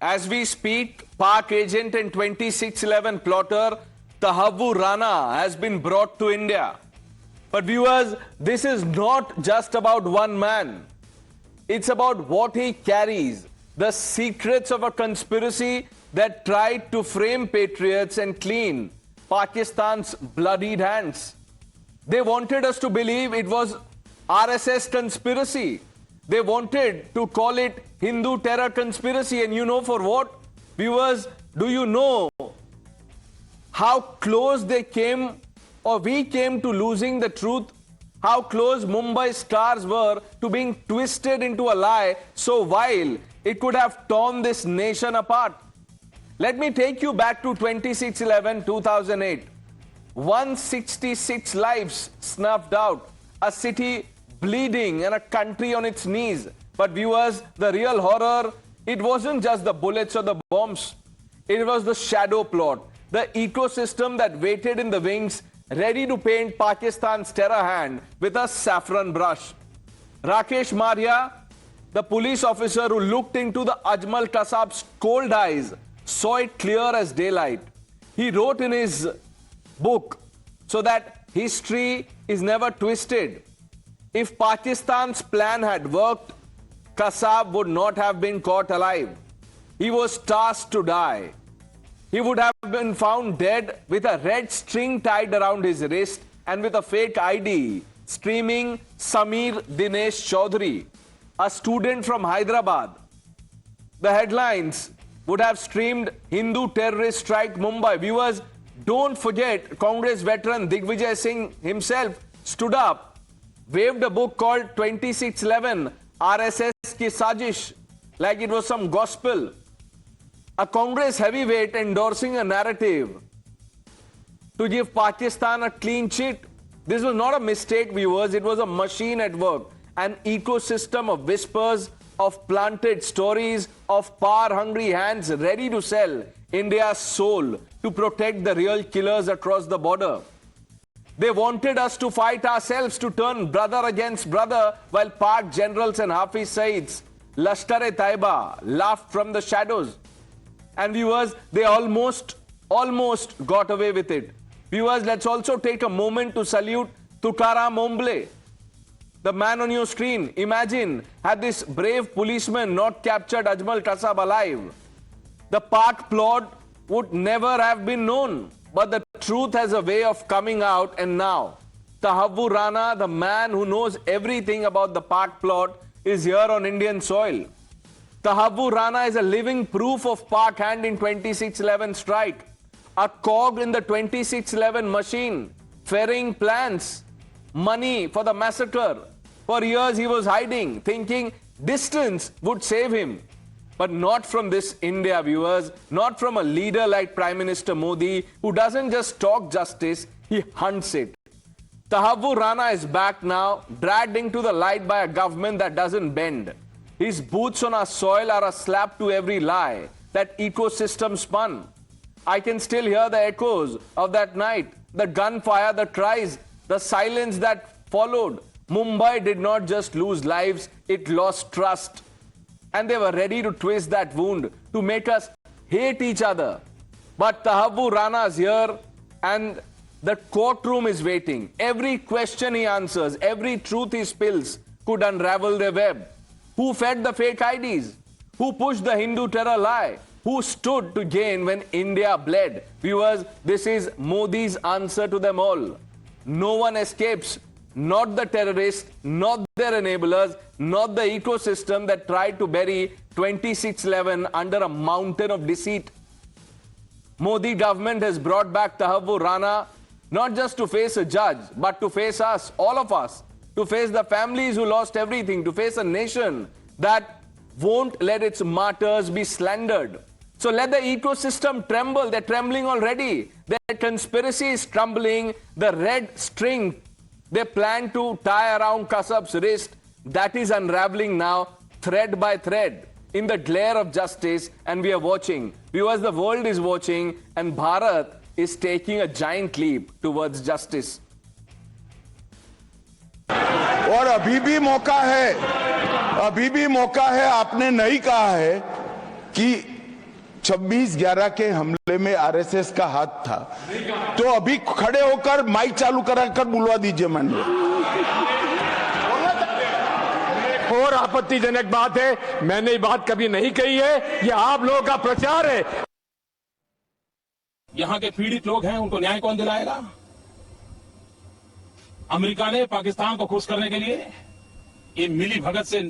As we speak, Pak agent and 2611 plotter Tahavvur Rana has been brought to India. But viewers, this is not just about one man. It's about what he carries, the secrets of a conspiracy that tried to frame patriots and clean Pakistan's bloodied hands. They wanted us to believe it was RSS conspiracy. They wanted to call it Hindu terror conspiracy. And you know for what? Viewers, do you know how close they came, or we came, to losing the truth? How close Mumbai stars were to being twisted into a lie so vile it could have torn this nation apart. Let me take you back to 26/11/2008. 166 lives snuffed out, a city bleeding and a country on its knees. But viewers, the real horror, it wasn't just the bullets or the bombs. It was the shadow plot, the ecosystem that waited in the wings, ready to paint Pakistan's terror hand with a saffron brush. Rakesh Maria, the police officer who looked into the Ajmal Kasab's cold eyes, saw it clear as daylight. He wrote in his book so that history is never twisted. If Pakistan's plan had worked, Kasab would not have been caught alive. He was tasked to die. He would have been found dead with a red string tied around his wrist and with a fake ID streaming Samir Dinesh Chaudhary, a student from Hyderabad. The headlines would have streamed Hindu terrorist strike Mumbai. Viewers, don't forget Congress veteran Digvijay Singh himself stood up, waved a book called 2611 RSS Ki Sajish like it was some gospel. A Congress heavyweight endorsing a narrative to give Pakistan a clean sheet. This was not a mistake, viewers. It was a machine at work, an ecosystem of whispers, of planted stories, of power-hungry hands ready to sell India's soul to protect the real killers across the border. They wanted us to fight ourselves, to turn brother against brother, while Pak generals and Hafiz Saeeds, Lashkar-e-Taiba, laughed from the shadows. And viewers, they almost got away with it. Viewers, let's also take a moment to salute Tukaram Omble, the man on your screen. Imagine, had this brave policeman not captured Ajmal Kasab alive, the Pak plot would never have been known. But the truth has a way of coming out, and now Tahavvur Rana, the man who knows everything about the Pak plot, is here on Indian soil. Tahavvur Rana is a living proof of Pak hand in 2611 strike, a cog in the 2611 machine, ferrying plans, money for the massacre. For years he was hiding, thinking distance would save him. But not from this India, viewers, not from a leader like Prime Minister Modi, who doesn't just talk justice, he hunts it. Tahavvur Rana is back now, dragged into the light by a government that doesn't bend. His boots on our soil are a slap to every lie that ecosystem spun. I can still hear the echoes of that night, the gunfire, the cries, the silence that followed. Mumbai did not just lose lives, it lost trust. And they were ready to twist that wound, to make us hate each other. But Tahavvur Rana is here, and the courtroom is waiting. Every question he answers, every truth he spills could unravel their web. Who fed the fake IDs? Who pushed the Hindu terror lie? Who stood to gain when India bled? Viewers, this is Modi's answer to them all. No one escapes. Not the terrorists, not their enablers, not the ecosystem that tried to bury 2611 under a mountain of deceit. Modi government has brought back Tahavvur Rana not just to face a judge, but to face us, all of us, to face the families who lost everything, to face a nation that won't let its martyrs be slandered. So let the ecosystem tremble. They're trembling already. Their conspiracy is crumbling. The red string they plan to tie around Kasab's wrist, that is unraveling now, thread by thread, in the glare of justice, and we are watching. Viewers, the world is watching, and Bharat is taking a giant leap towards justice. और अभी भी मौका है, आपने नहीं कहा है कि 26/11 के हमले में आरएसएस का हाथ था, तो अभी खड़े होकर माइक चालू कराकर बुलवा दीजिए माननीय। और आपत्तिजनक बात है, मैंने ये बात कभी नहीं कही है, ये आप लोगों का प्रचार है। यहां के पीड़ित लोग हैं, उनको न्याय कौन दिलाएगा? अमेरिका ने पाकिस्तान को खुश करने के लिए ये मिली भगत से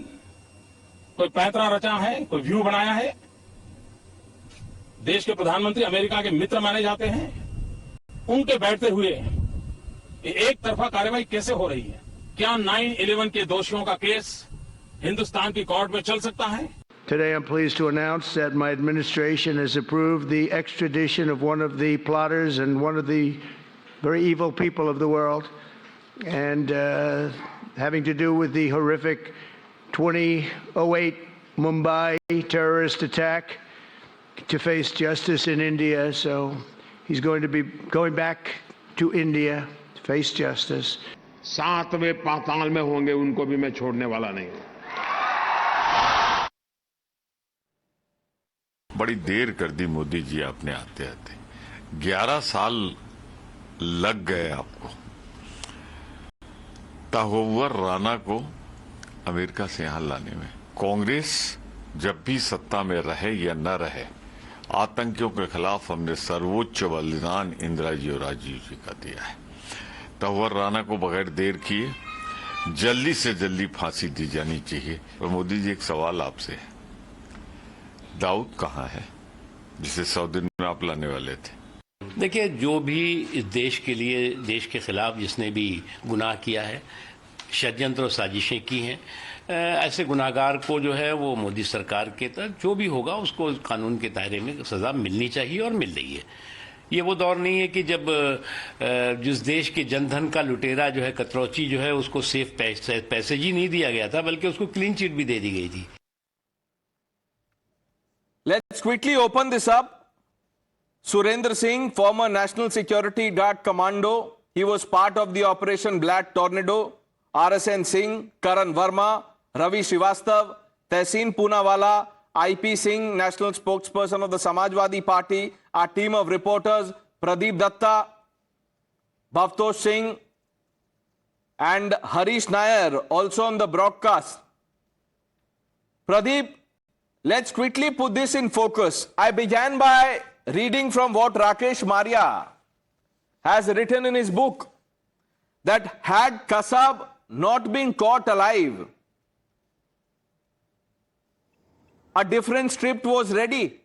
कोई पैतरा रचा है, कोई व्यू बनाया है। देश के प्रधानमंत्री अमेरिका के मित्र माने जाते हैं, उनके बैठते हुए ये एक तरफा कार्रवाई कैसे हो रही है? क्या 9/11 के दोषियों का केस हिंदुस्तान की कोर्ट में चल सकता है? Today, I'm pleased to announce that my administration has approved the extradition of one of the plotters and one of the very evil people of the world, and having to do with the horrific 2008 Mumbai terrorist attack, to face justice in India. So he's going to be going back to India to face justice. सातवें पाताल में होंगे, उनको भी मैं छोड़ने वाला नहीं हूं। बड़ी देर कर दी मोदी जी आपने आते आते। 11 साल लग गए आपको तहोवर राना को अमेरिका से यहां लाने में। कांग्रेस जब भी सत्ता में रहे या न रहे, आतंकियों के खिलाफ हमने सर्वोच्च बलिदान इंदिरा जी और राजीव जी का दिया है। तहोवर राना को बगैर देर किए जल्दी से जल्दी फांसी दी जानी चाहिए। और मोदी जी, एक सवाल आपसे है, दाऊद कहाँ है जिसे 100 दिन में आप लाने वाले थे? देखिए, जो भी इस देश के लिए, देश के खिलाफ जिसने भी गुनाह किया है, षड्यंत्र और साजिशें की हैं, ऐसे गुनाहगार को जो है वो मोदी सरकार के तहत जो भी होगा उसको कानून के दायरे में सजा मिलनी चाहिए और मिल रही है। ये वो दौर नहीं है कि जब जिस देश के जनधन का लुटेरा जो है कतरौची जो है उसको सेफ पैसेज ही नहीं दिया गया था, बल्कि उसको क्लीन चिट भी दे दी गई थी। Let's quickly open this up. Surendra Singh, former National Security Guard Commando. He was part of the Operation Black Tornado. RSN Singh, Karan Verma, Ravi Srivastav, Tehseen Poonawala, IP Singh, National Spokesperson of the Samajwadi Party. Our team of reporters, Pradeep Datta, Bhavtosh Singh, and Harish Nair, also on the broadcast. Pradeep, let's quickly put this in focus. I began by reading from what Rakesh Maria has written in his book, that had Kasab not been caught alive, a different script was ready.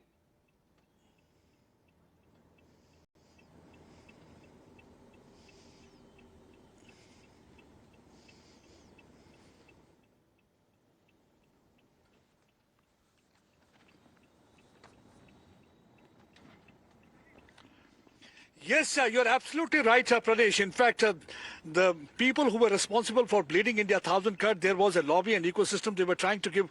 Yes, sir, you're absolutely right, Pradesh. In fact, the people who were responsible for Bleeding India 1000 cut, there was a lobby and ecosystem. They were trying to give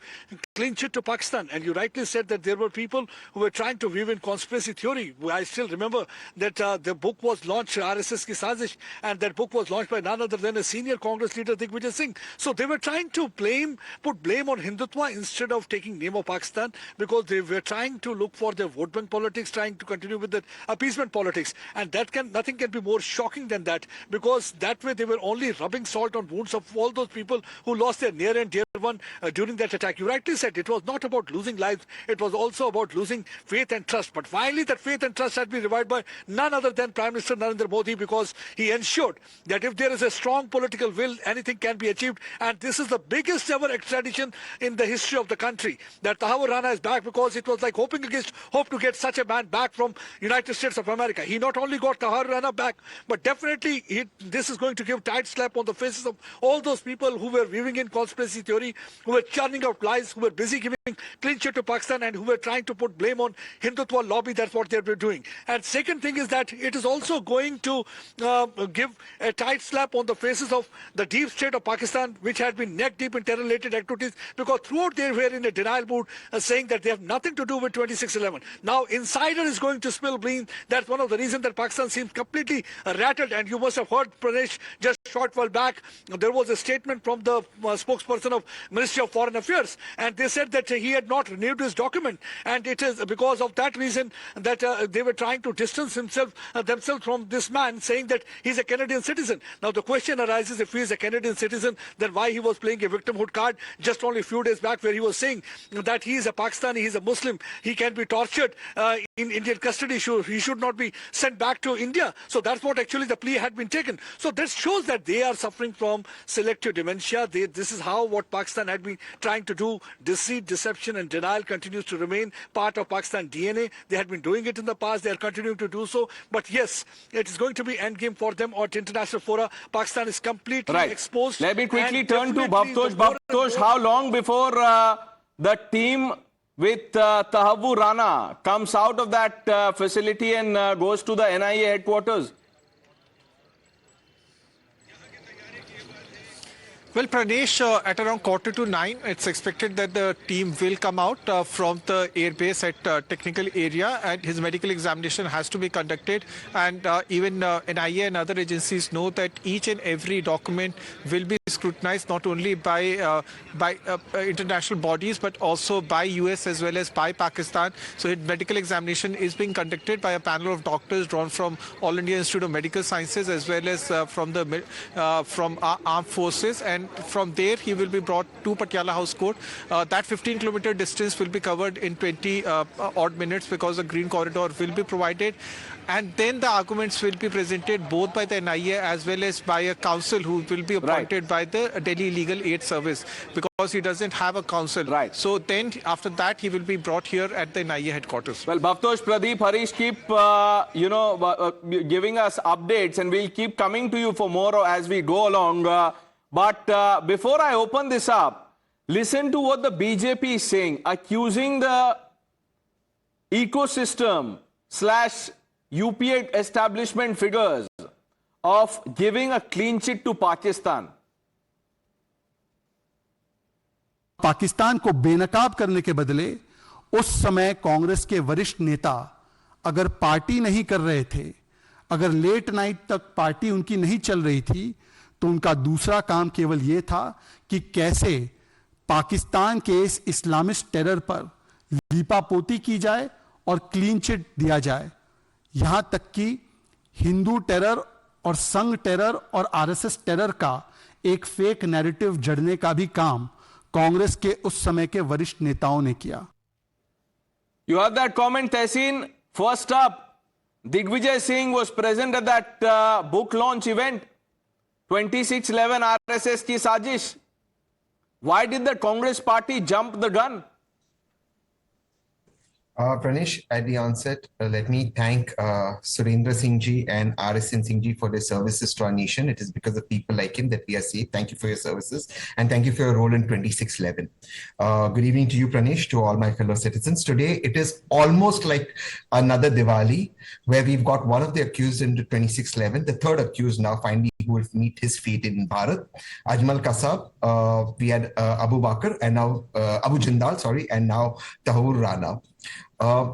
clean chit to Pakistan. And you rightly said that there were people who were trying to weave in conspiracy theory. I still remember that the book was launched, RSS Ki Sazish, and that book was launched by none other than a senior Congress leader, Digvijay Singh. So they were trying to put blame on Hindutva instead of taking name of Pakistan, because they were trying to look for their vote bank politics, trying to continue with the appeasement politics. And nothing can be more shocking than that, because that way they were only rubbing salt on wounds of all those people who lost their near and dear one during that attack. You rightly said it was not about losing lives, it was also about losing faith and trust. But finally that faith and trust had been revived by none other than Prime Minister Narendra Modi, because he ensured that if there is a strong political will, anything can be achieved. And this is the biggest ever extradition in the history of the country, that Tahawar Rana is back, because it was like hoping against hope to get such a man back from United States of America. He not only got Tahawar Rana back, but definitely this is going to give tight slap on the faces of all those people who were weaving in conspiracy theory, who were churning out lies, who were busy giving clean chit to Pakistan, and who were trying to put blame on Hindutva lobby. That's what they've been doing. And second thing is that it is also going to give a tight slap on the faces of the deep state of Pakistan, which had been neck deep in terror-related activities, because throughout they were in a denial mood, saying that they have nothing to do with 26/11. Now insider is going to spill beans. That's one of the reasons that Pakistan seems completely rattled. And you must have heard, Pradesh, just short while back, there was a statement from the spokesperson of Ministry of Foreign Affairs, and they said that he had not renewed his document, and it is because of that reason that they were trying to distance themselves from this man, saying that he's a Canadian citizen. Now the question arises, if he is a Canadian citizen, then why he was playing a victimhood card just only a few days back, where he was saying that he is a Pakistani, he's a Muslim, he can be tortured in Indian custody, he should not be sent back to India. So that's what actually the plea had been taken. So that shows that they are suffering from selective dementia. This is how what Pakistan had been trying to do. Deceit, deception and denial continues to remain part of Pakistan DNA. They had been doing it in the past. They are continuing to do so. But yes, it is going to be endgame for them at international fora. Pakistan is completely exposed. Let me quickly turn to definitely Bhavtosh. Bhavtosh, how long before the team with Tahabur Rana comes out of that facility and goes to the NIA headquarters? Well, Pranesh, at around 8:45, it's expected that the team will come out from the airbase at technical area, and his medical examination has to be conducted. And even NIA and other agencies know that each and every document will be scrutinized not only by international bodies but also by US as well as by Pakistan. So his medical examination is being conducted by a panel of doctors drawn from All India Institute of Medical Sciences as well as from our armed forces, and from there he will be brought to Patiala House Court. That 15-kilometer distance will be covered in 20 odd minutes because a green corridor will be provided. And then the arguments will be presented both by the NIA as well as by a counsel who will be appointed by the Delhi Legal Aid Service, because he doesn't have a counsel. So then after that he will be brought here at the NIA headquarters. Well, Bhavtosh, Pradeep, Harish, keep giving us updates, and we'll keep coming to you for more as we go along. But before I open this up, listen to what the BJP is saying, accusing the ecosystem / UPA establishment figures of giving a clean chit to Pakistan. Pakistan को बेनकाब करने के बदले उस समय कांग्रेस के वरिष्ठ नेता अगर पार्टी नहीं कर रहे थे, अगर लेट नाइट तक पार्टी उनकी नहीं चल रही थी, तो उनका दूसरा काम केवल यह था कि कैसे पाकिस्तान के इस इस्लामिस्ट टेरर पर लीपापोती की जाए और क्लीन चिट दिया जाए। यहां तक कि हिंदू टेरर और संघ टेरर और आरएसएस टेरर का एक फेक नैरेटिव जड़ने का भी काम कांग्रेस के उस समय के वरिष्ठ नेताओं ने किया। You heard that comment, Tehseen. First up, Digvijay Singh was present at that book launch event. 2611 RSS ki sajish. Why did the Congress party jump the gun? Pranesh, at the onset, let me thank Surendra Singh ji and RSN Singh ji for their services to our nation. It is because of people like him that we are safe. Thank you for your services, and thank you for your role in 2611. Good evening to you, Pranesh, to all my fellow citizens. Today, it is almost like another Diwali, where we've got one of the accused in 2611, the third accused now finally who will meet his fate in Bharat. Ajmal Kasab, we had Abu Bakr, and now Abu Jindal, sorry, and now Tahabur Rana.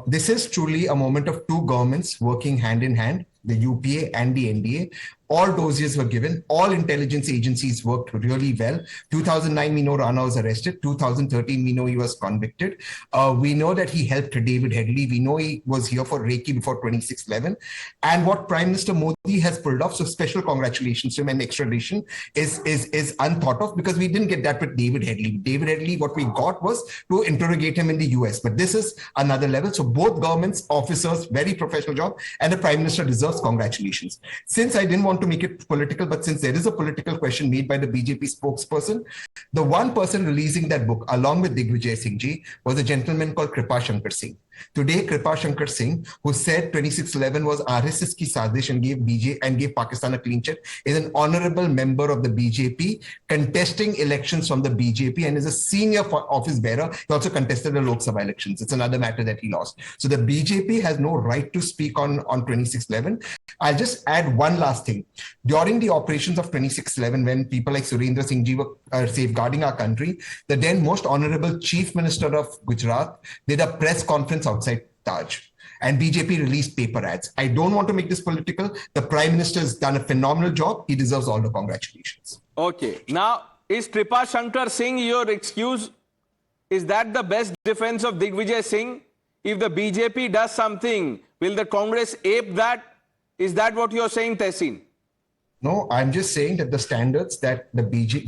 This is truly a moment of two governments working hand in hand, the UPA and the NDA. All dossiers were given. All intelligence agencies worked really well. 2009, we know Rana was arrested. 2013, we know he was convicted. We know that he helped David Headley. We know he was here for Reiki before 2611. And what Prime Minister Modi has pulled off, so special congratulations to him, and extradition is unthought of, because we didn't get that with David Headley. David Headley, what we got was to interrogate him in the US. But this is another level. So both governments, officers, very professional job, and the Prime Minister deserves congratulations. Since I didn't want to make it political, but since there is a political question made by the BJP spokesperson, the one person releasing that book along with Digvijay Singh ji was a gentleman called Kripa Shankar Singh. Today, Kripa Shankar Singh, who said 2611 was RSS ki sazish and gave Pakistan a clean chit, is an honorable member of the BJP, contesting elections from the BJP, and is a senior office bearer. He also contested the Lok Sabha elections. It's another matter that he lost. So the BJP has no right to speak on 2611. I'll just add one last thing. During the operations of 2611, when people like Surendra Singh ji were safeguarding our country, the then most honorable Chief Minister of Gujarat did a press conference outside Taj. and BJP released paper ads. I don't want to make this political. The Prime Minister has done a phenomenal job. He deserves all the congratulations. Okay. Now, is Kripa Shankar Singh your excuse? Is that the best defense of Digvijay Singh? If the BJP does something, will the Congress ape that? Is that what you're saying, Tehseen? No, I'm just saying that the standards that the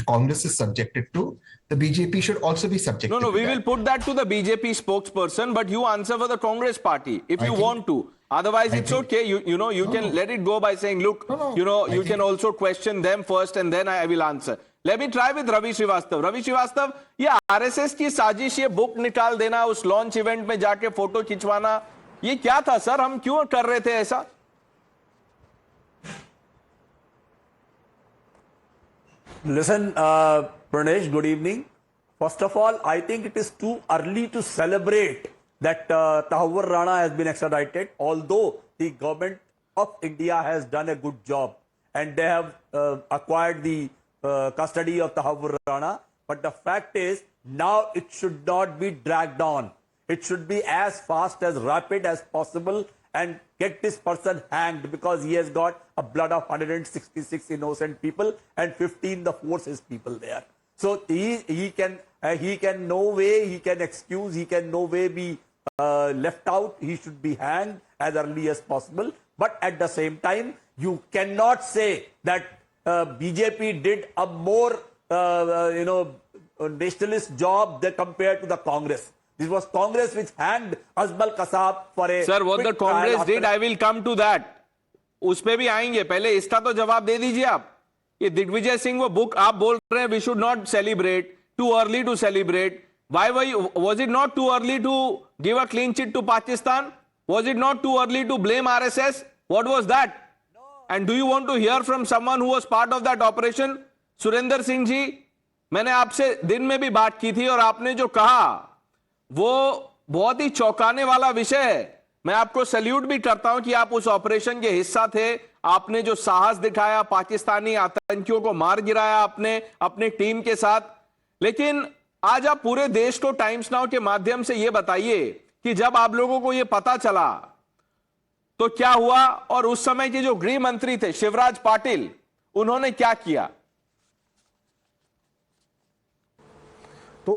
Congress is subjected to, the BJP should also be subjected to. No, we that. will put that to the BJP spokesperson, but you answer for the Congress party if you want to. Otherwise, it's okay. You can let it go by saying, look, you can also question them first and then I will answer. Let me try with Ravi Srivastava. Ravi Srivastava, ये RSS की साजिश, ये book निकाल देना, उस launch event में जाके photo खिंचवाना, ये क्या था सर? हम क्यों कर रहे थे ऐसा? Listen, Pranesh, good evening. First of all, I think it is too early to celebrate that Tahawwur Rana has been extradited, although the government of India has done a good job and they have acquired the custody of Tahawwur Rana. But the fact is, now it should not be dragged on. It should be as fast, as rapid as possible and get this person hanged, because he has got a blood of 166 innocent people and 15 the forces people there. So he can no way he can excuse, he can no way be left out. He should be hanged as early as possible. But at the same time, you cannot say that BJP did a more nationalist job than compared to the Congress. This was Congress which hanged Azmal Kasab for a... Sir, what the Congress did, I will come to that. उस पे भी आएंगे. पहले इसका तो जवाब दे दीजिए आप. ये दिग्विजय सिंह वो बुक आप बोल रहे हैं, we should not celebrate, too early to celebrate. Why was it not too early to give a clean chit to Pakistan? Was it not too early to blame RSS? What was that? No. And do you want to hear from someone who was part of that operation? Surendra Singh ji, मैंने आपसे दिन में भी बात की थी और आपने जो कहा वो बहुत ही चौंकाने वाला विषय है. मैं आपको सैल्यूट भी करता हूं कि आप उस ऑपरेशन के हिस्सा थे. आपने जो साहस दिखाया, पाकिस्तानी आतंकियों को मार गिराया आपने अपने टीम के साथ. लेकिन आज आप पूरे देश को टाइम्स नाउ के माध्यम से यह बताइए कि जब आप लोगों को यह पता चला तो क्या हुआ, और उस समय के जो गृह मंत्री थे शिवराज पाटिल, उन्होंने क्या किया? तो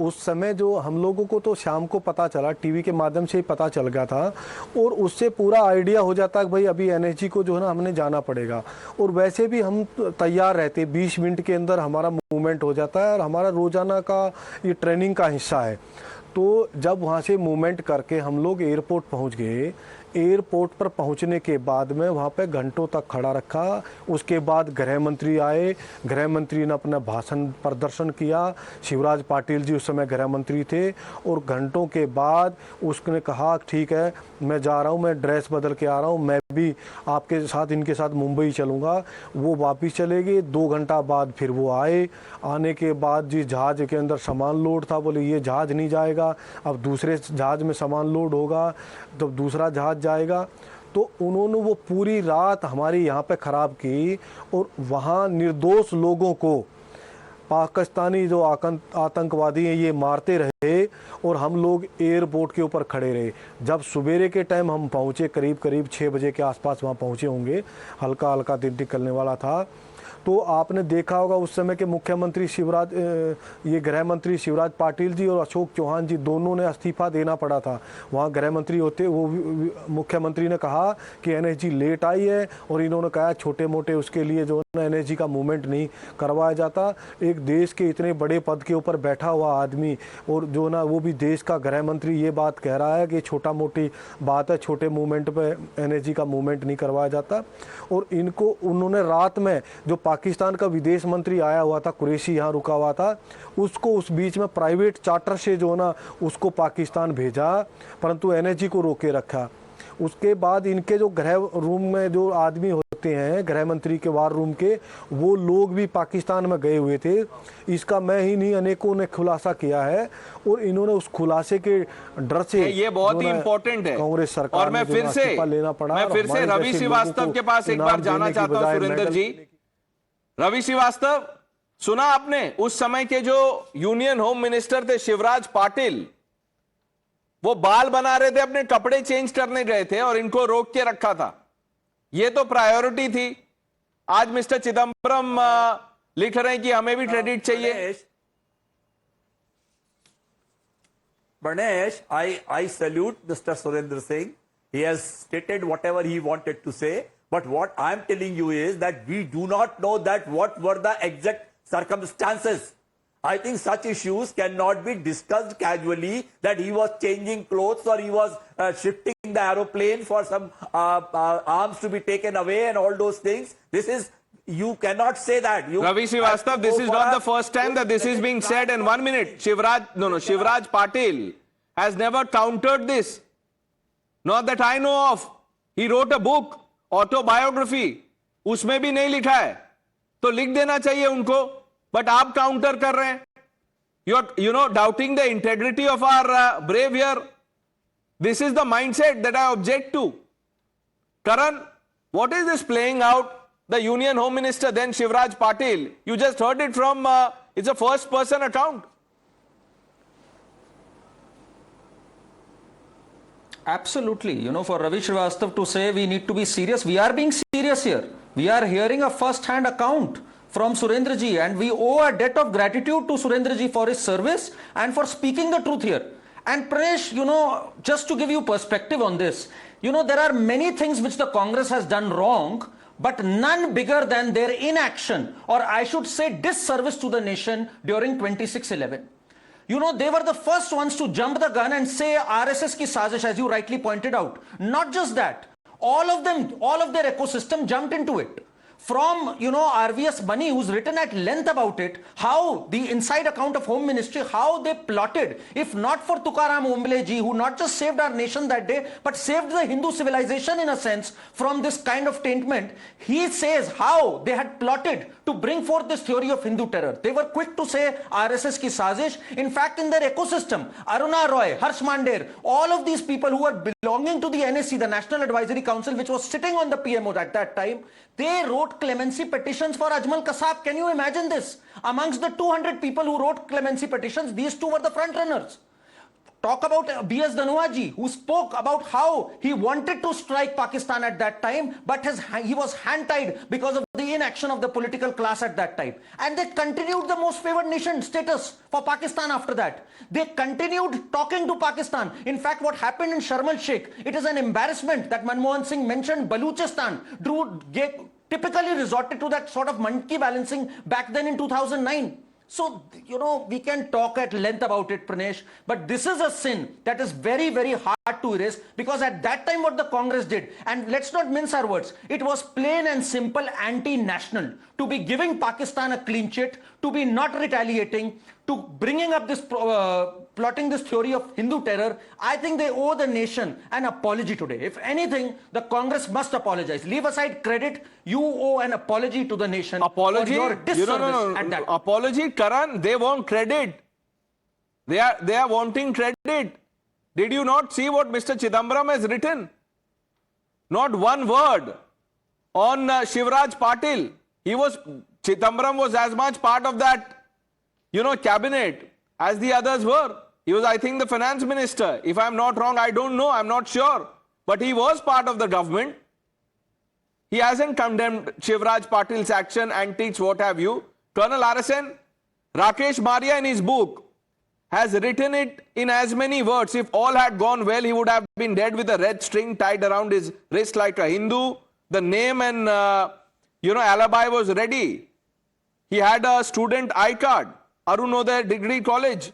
उस समय जो हम लोगों को तो शाम को पता चला, टीवी के माध्यम से ही पता चल गया था, और उससे पूरा आइडिया हो जाता कि भाई अभी एनएसजी को जो है ना हमने जाना पड़ेगा. और वैसे भी हम तैयार रहते, 20 मिनट के अंदर हमारा मूवमेंट हो जाता है और हमारा रोजाना का ये ट्रेनिंग का हिस्सा है. तो जब वहाँ से मूवमेंट करके हम लोग एयरपोर्ट पहुँच गए, एयरपोर्ट पर पहुंचने के बाद में वहाँ पे घंटों तक खड़ा रखा. उसके बाद गृह मंत्री आए, गृह मंत्री ने अपना भाषण प्रदर्शन किया. शिवराज पाटिल जी उस समय गृह मंत्री थे, और घंटों के बाद उसने कहा ठीक है मैं जा रहा हूँ, मैं ड्रेस बदल के आ रहा हूँ, मैं भी आपके साथ इनके साथ मुंबई चलूँगा. वो वापिस चले गए. 2 घंटा बाद फिर वो आए. आने के बाद जी जहाज़ के अंदर सामान लोड था, बोले ये जहाज़ नहीं जाएगा, अब दूसरे जहाज़ में सामान लोड होगा तो दूसरा जहाज़ जाएगा. तो उन्होंने वो पूरी रात हमारी यहाँ पे ख़राब की, और वहाँ निर्दोष लोगों को पाकिस्तानी जो आतंकवादी हैं ये मारते रहे, और हम लोग एयरपोर्ट के ऊपर खड़े रहे. जब सवेरे के टाइम हम पहुँचे, करीब 6 बजे के आसपास वहाँ पहुँचे होंगे, हल्का हल्का दिन निकलने वाला था. तो आपने देखा होगा उस समय के मुख्यमंत्री ये गृह मंत्री शिवराज पाटिल जी और अशोक चौहान जी दोनों ने इस्तीफा देना पड़ा था. वहाँ गृह मंत्री होते वो मुख्यमंत्री ने कहा कि एनएसजी लेट आई है, और इन्होंने कहा छोटे मोटे उसके लिए जो है एनएसजी का मूवमेंट नहीं करवाया जाता. एक देश के इतने बड़े पद के ऊपर बैठा हुआ आदमी, और जो ना वो भी देश का गृह मंत्री ये बात कह रहा है कि छोटा मोटी बात है, छोटे मूवमेंट पे एनएसजी का मूवमेंट नहीं करवाया जाता. और इनको उन्होंने रात में जो पाकिस्तान का विदेश मंत्री आया हुआ था, कुरैशी यहाँ रुका हुआ था, उसको उस बीच में प्राइवेट चार्टर से जो ना उसको पाकिस्तान भेजा, परंतु एनएसजी को रोके रखा. उसके बाद इनके जो गृह रूम में जो आदमी होते हैं, गृह मंत्री के वार रूम के, वो लोग भी पाकिस्तान में गए हुए थे. इसका मैं ही नहीं अनेकों ने खुलासा किया है, और इन्होंने उस खुलासे के डर से ये बहुत ही इंपॉर्टेंट है कांग्रेस सरकार और मैं फिर से रवि श्रीवास्तव के पास एक बार जाना चाहता हूं. सुरेंद्र जी, रवि श्रीवास्तव, सुना आपने उस समय के जो यूनियन होम मिनिस्टर थे शिवराज पाटिल, वो बाल बना रहे थे, अपने कपड़े चेंज करने गए थे और इनको रोक के रखा था। ये तो प्रायोरिटी थी। आज मिस्टर चिदम्बरम लिख रहे हैं कि हमें भी क्रेडिट चाहिए। Pranesh, I salute Mr. Surendra Singh. He has stated whatever he wanted to say. But what I'm telling you is that we do not know that what were the exact circumstances. I think such issues cannot be discussed casually, that he was changing clothes or he was shifting the aeroplane for some arms to be taken away and all those things. This is, you cannot say that. Ravi Srivastava, this is not the first time that this is being said. And 1 minute, Shivraj Patil has never countered this. Not that I know of. He wrote a book, autobiography. उसमें भी नहीं लिखा है, तो लिख देना चाहिए उनको. But आप काउंटर कर रहे हैं. You're doubting the integrity of our brave here. This is the mindset that I object to. Karan, what is this playing out? The Union Home Minister, then Shivraj Patil. You just heard it from, it's a first person account. Absolutely. For Ravi Srivastava to say we need to be serious, we are being serious here. We are hearing a first-hand account from Surendra ji, and we owe a debt of gratitude to Surendra ji for his service and for speaking the truth here. And Pranesh, just to give you perspective on this, there are many things which the Congress has done wrong, but none bigger than their inaction, or I should say disservice to the nation during 26/11. They were the first ones to jump the gun and say RSS ki sazish, as you rightly pointed out. Not just that, all of them, all of their ecosystem jumped into it. From, RVS Bunny, who's written at length about it, how the inside account of Home Ministry, how they plotted, if not for Tukaram Ombole ji, who not just saved our nation that day, but saved the Hindu civilization in a sense from this kind of taintment. He says how they had plotted to bring forth this theory of Hindu terror. They were quick to say RSS ki sazish. In fact, in their ecosystem, Aruna Roy, Harsh Mandir, all of these people who were belonging to the NSC, the National Advisory Council, which was sitting on the PMO at that time, they wrote clemency petitions for Ajmal Kasab. Can you imagine this? Amongst the 200 people who wrote clemency petitions, these two were the front runners. Talk about B.S. Dhanuaji, who spoke about how he wanted to strike Pakistan at that time, but he was hand-tied because of the inaction of the political class at that time. And they continued the most favored nation status for Pakistan after that. They continued talking to Pakistan. In fact, what happened in Sharm el-Sheikh, it is an embarrassment that Manmohan Singh mentioned Baluchistan, typically resorted to that sort of monkey balancing back then in 2009. So, we can talk at length about it, Pranesh, but this is a sin that is very, very hard to erase, because at that time what the Congress did, and let's not mince our words, it was plain and simple anti-national, to be giving Pakistan a clean sheet, to be not retaliating, to bringing up this, plotting this theory of Hindu terror. I think they owe the nation an apology today. If anything, the Congress must apologize. Leave aside credit, you owe an apology to the nation. Apology? For your disservice at that. Apology, Karan, they want credit. They are wanting credit. Did you not see what Mr. Chidambaram has written? Not one word on Shivraj Patil. Chidambaram was as much part of that, cabinet as the others were. He was, I think, the finance minister. If I'm not wrong, I don't know, I'm not sure. But he was part of the government. He hasn't condemned Shivraj Patil's action, antics, what have you. Colonel RSN, Rakesh Maria in his book has written it in as many words. If all had gone well, he would have been dead with a red string tied around his wrist like a Hindu. The name and, alibi was ready. He had a student I-card. Arunodaya Degree College.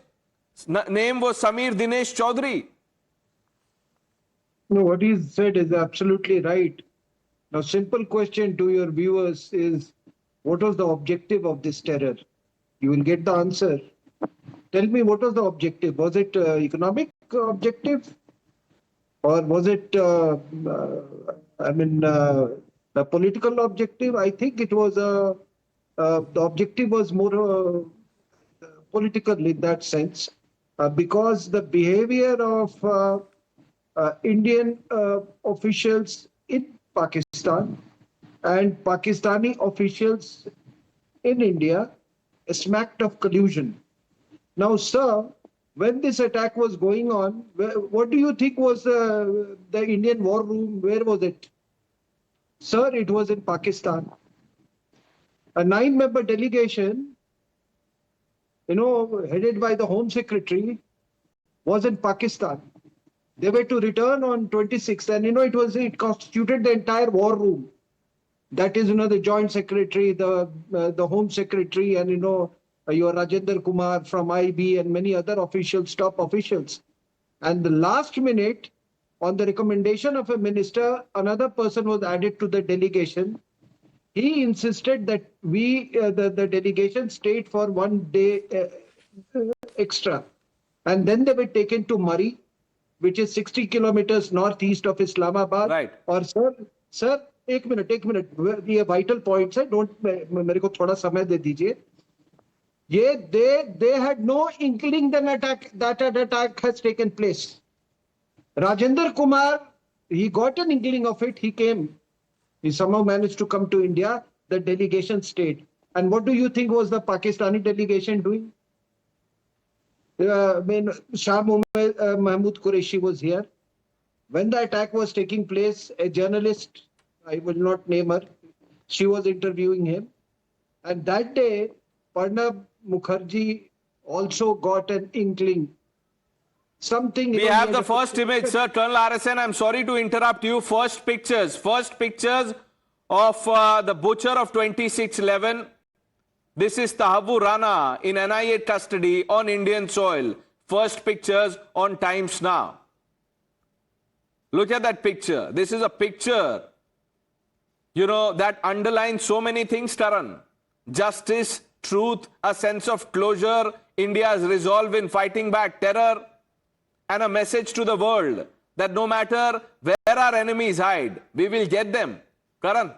Name was Samir Dinesh Chaudhary. No, what he said is absolutely right. Now, simple question to your viewers is, what was the objective of this terror? You will get the answer. Tell me, what was the objective? Was it economic objective? Or was it, a political objective? I think it was the objective was more political in that sense, because the behavior of Indian officials in Pakistan and Pakistani officials in India smacked of collusion. Now, sir, when this attack was going on, what do you think was the Indian war room? Where was it? Sir, it was in Pakistan. A 9-member delegation, headed by the Home Secretary, was in Pakistan. They were to return on 26th, and it constituted the entire war room. That is, the Joint Secretary, the Home Secretary, and your Rajendra Kumar from IB and many other officials, top officials. And the last minute, on the recommendation of a minister, another person was added to the delegation. He insisted that the delegation stayed for 1 day extra. And then they were taken to Murree, which is 60 kilometers northeast of Islamabad. Right. Or sir, एक minute ये vital points है, मेरे को थोड़ा समय दे दीजिए. They had no inkling that an attack has taken place. Rajendra Kumar, he got an inkling of it. He came. He somehow managed to come to India. The delegation stayed. And what do you think was the Pakistani delegation doing? Shah Mahmood Qureshi was here. When the attack was taking place, a journalist, I will not name her, she was interviewing him. And that day, Pranab Mukherjee also got an inkling. Something. We have the first image, sir. Colonel RSN, I'm sorry to interrupt you. First pictures of the butcher of 2611. This is Tahavvur Rana in NIA custody on Indian soil. First pictures on Times Now. Look at that picture. This is a picture, that underlines so many things, Taran. Justice, truth, a sense of closure, India's resolve in fighting back terror, and a message to the world that no matter where our enemies hide, we will get them. Karan.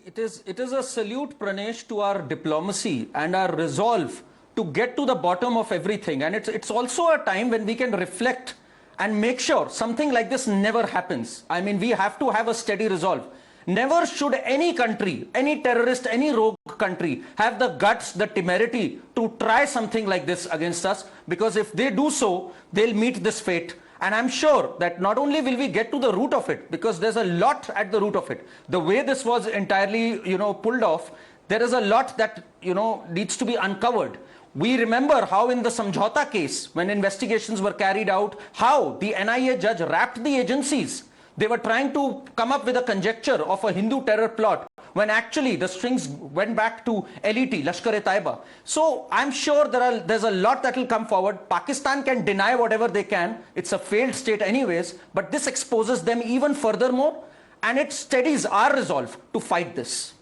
It is a salute, Pranesh, to our diplomacy and our resolve to get to the bottom of everything. And it's also a time when we can reflect and make sure something like this never happens. I mean, we have to have a steady resolve. Never should any country, any terrorist, any rogue country have the guts, the temerity to try something like this against us, because if they do so, they'll meet this fate. And I'm sure that not only will we get to the root of it, because there's a lot at the root of it. The way this was entirely, pulled off, there is a lot that, needs to be uncovered. We remember how in the Samjhauta case, when investigations were carried out, how the NIA judge wrapped the agencies. They were trying to come up with a conjecture of a Hindu terror plot, when actually the strings went back to LET, Lashkar-e-Taiba. So I'm sure there's a lot that will come forward. Pakistan can deny whatever they can. It's a failed state anyways, but this exposes them even furthermore, and it steadies our resolve to fight this.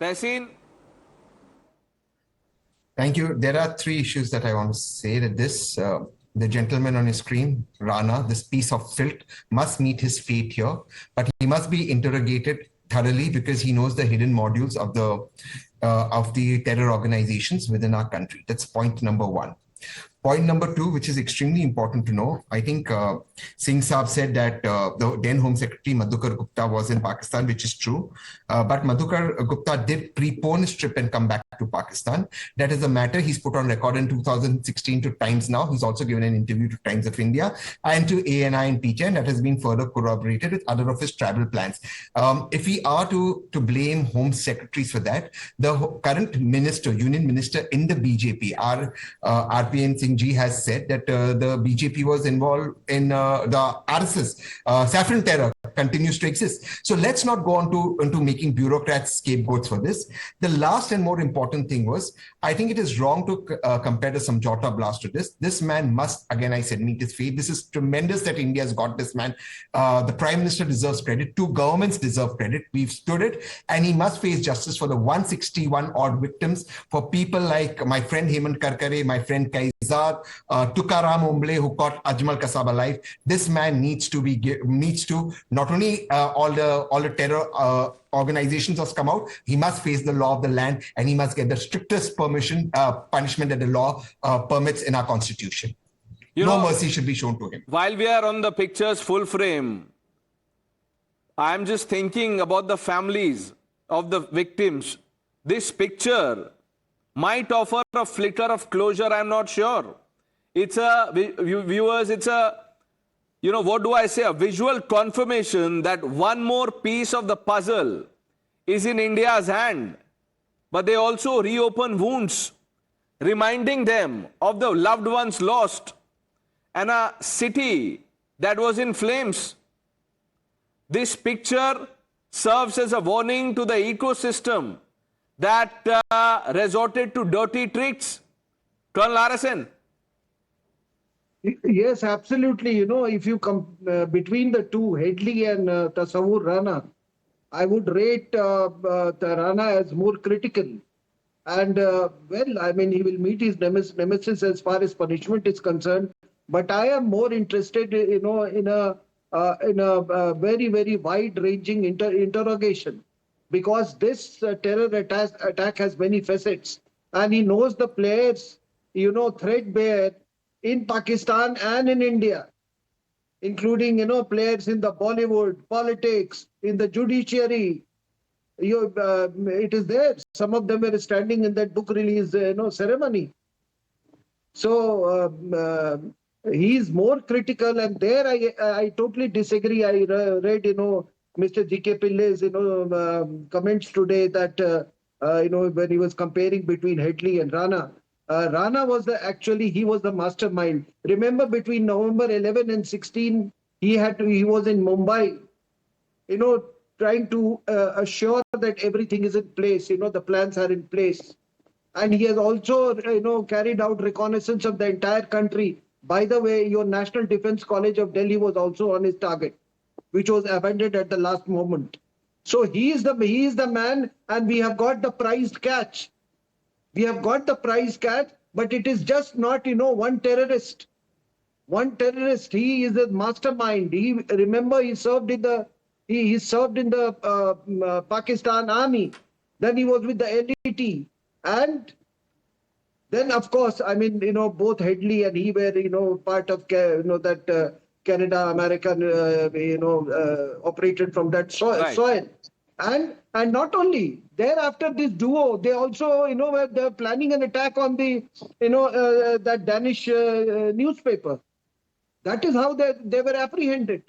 Tehseen. Thank you. There are 3 issues that I want to say that the gentleman on his screen, Rana, this piece of filth, must meet his fate here, but he must be interrogated thoroughly because he knows the hidden modules of the terror organizations within our country. That's point number 1. Point number 2, which is extremely important to know, I think Singh Saab said that the then Home Secretary Madhukar Gupta was in Pakistan, which is true. But Madhukar Gupta did prepone his trip and come back to Pakistan. That is a matter he's put on record in 2016 to Times Now. He's also given an interview to Times of India and to ANI and PJ, and that has been further corroborated with other of his travel plans. If we are to blame Home Secretaries for that, the current minister, Union Minister in the BJP, RPN Singh Ji, has said that the BJP was involved in the RSS. Saffron terror continues to exist. So let's not go on into making bureaucrats scapegoats for this. The last and more important thing was, I think it is wrong to compare the Samjhauta blast to this. This man must, again I said, meet his fate. This is tremendous that India has got this man. The Prime Minister deserves credit. 2 governments deserve credit. We've stood it, and he must face justice for the 161 odd victims, for people like my friend Hemant Karkare, my friend Kaizad, Tukaram Umble, who caught Ajmal Kasab alive. This man needs to not only all the terror organizations must come out, he must face the law of the land, and he must get the strictest punishment that the law permits in our constitution. No mercy should be shown to him. While we are on the pictures full frame, I'm just thinking about the families of the victims. This picture might offer a flicker of closure. I'm not sure. It's a, viewers, it's a, what do I say? A visual confirmation that one more piece of the puzzle is in India's hand. But they also reopen wounds, reminding them of the loved ones lost and a city that was in flames. This picture serves as a warning to the ecosystem that resorted to dirty tricks. Colonel Arison. Yes, absolutely. If you come between the two, Headley and Tasawwur Rana, I would rate Rana as more critical. And well, I mean, he will meet his nemesis as far as punishment is concerned. But I am more interested, in a very, very wide-ranging interrogation, because this terror attack has many facets, and he knows the players, threadbare in Pakistan and in India, including, players in the Bollywood, politics, in the judiciary. It is there. Some of them were standing in that book release, ceremony. So he is more critical, and there I totally disagree. I read, Mr. G.K. Pillai's, comments today that, when he was comparing between Headley and Rana. Rana was he was the mastermind. Remember, between November 11 and 16, he was in Mumbai, trying to assure that everything is in place, the plans are in place. And he has also, carried out reconnaissance of the entire country. By the way, your National Defense College of Delhi was also on his target, which was abandoned at the last moment. So he is the man, and we have got the prized catch. We have got the prize catch, but it is just not, one terrorist. One terrorist. He is a mastermind. Remember, he served in the Pakistan Army. Then he was with the LET, and then, of course, I mean, both Headley and he were, part of, that Canada, American, operated from that soil. And not only, thereafter this duo, they also, they're planning an attack on the, that Danish newspaper. That is how they were apprehended.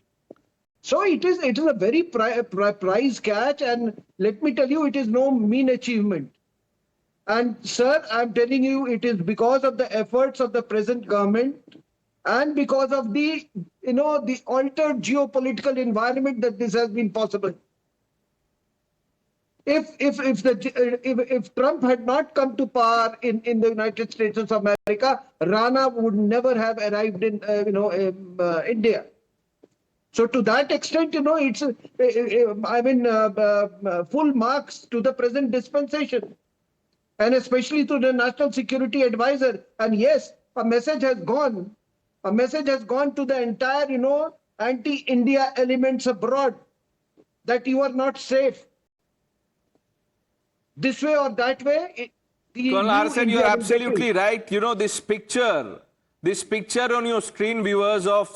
So it is a very prize catch, and let me tell you, it is no mean achievement. And sir, I'm telling you, it is because of the efforts of the present government and because of the, the altered geopolitical environment that this has been possible. If Trump had not come to power in the United States of America, Rana would never have arrived in India. So to that extent, it's full marks to the present dispensation, and especially to the National Security Advisor. And yes, a message has gone. A message has gone to the entire, anti-India elements abroad that you are not safe. This way or that way. Colonel Arison, you're absolutely right. This picture on your screen, viewers, of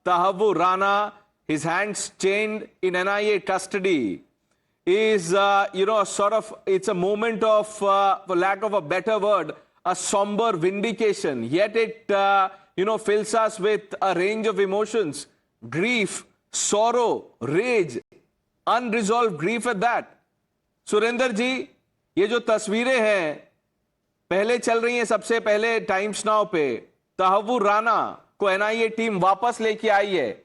Tasawwur Rana, his hands chained in NIA custody, is, it's a moment of, for lack of a better word, a somber vindication. Yet it, fills us with a range of emotions: grief, sorrow, rage, unresolved grief at that. Surendra जी, ये जो तस्वीरें हैं पहले चल रही हैं, सबसे पहले टाइम्स नाउ पे तसव्वुर राना को एनआईए टीम वापस लेके आई है,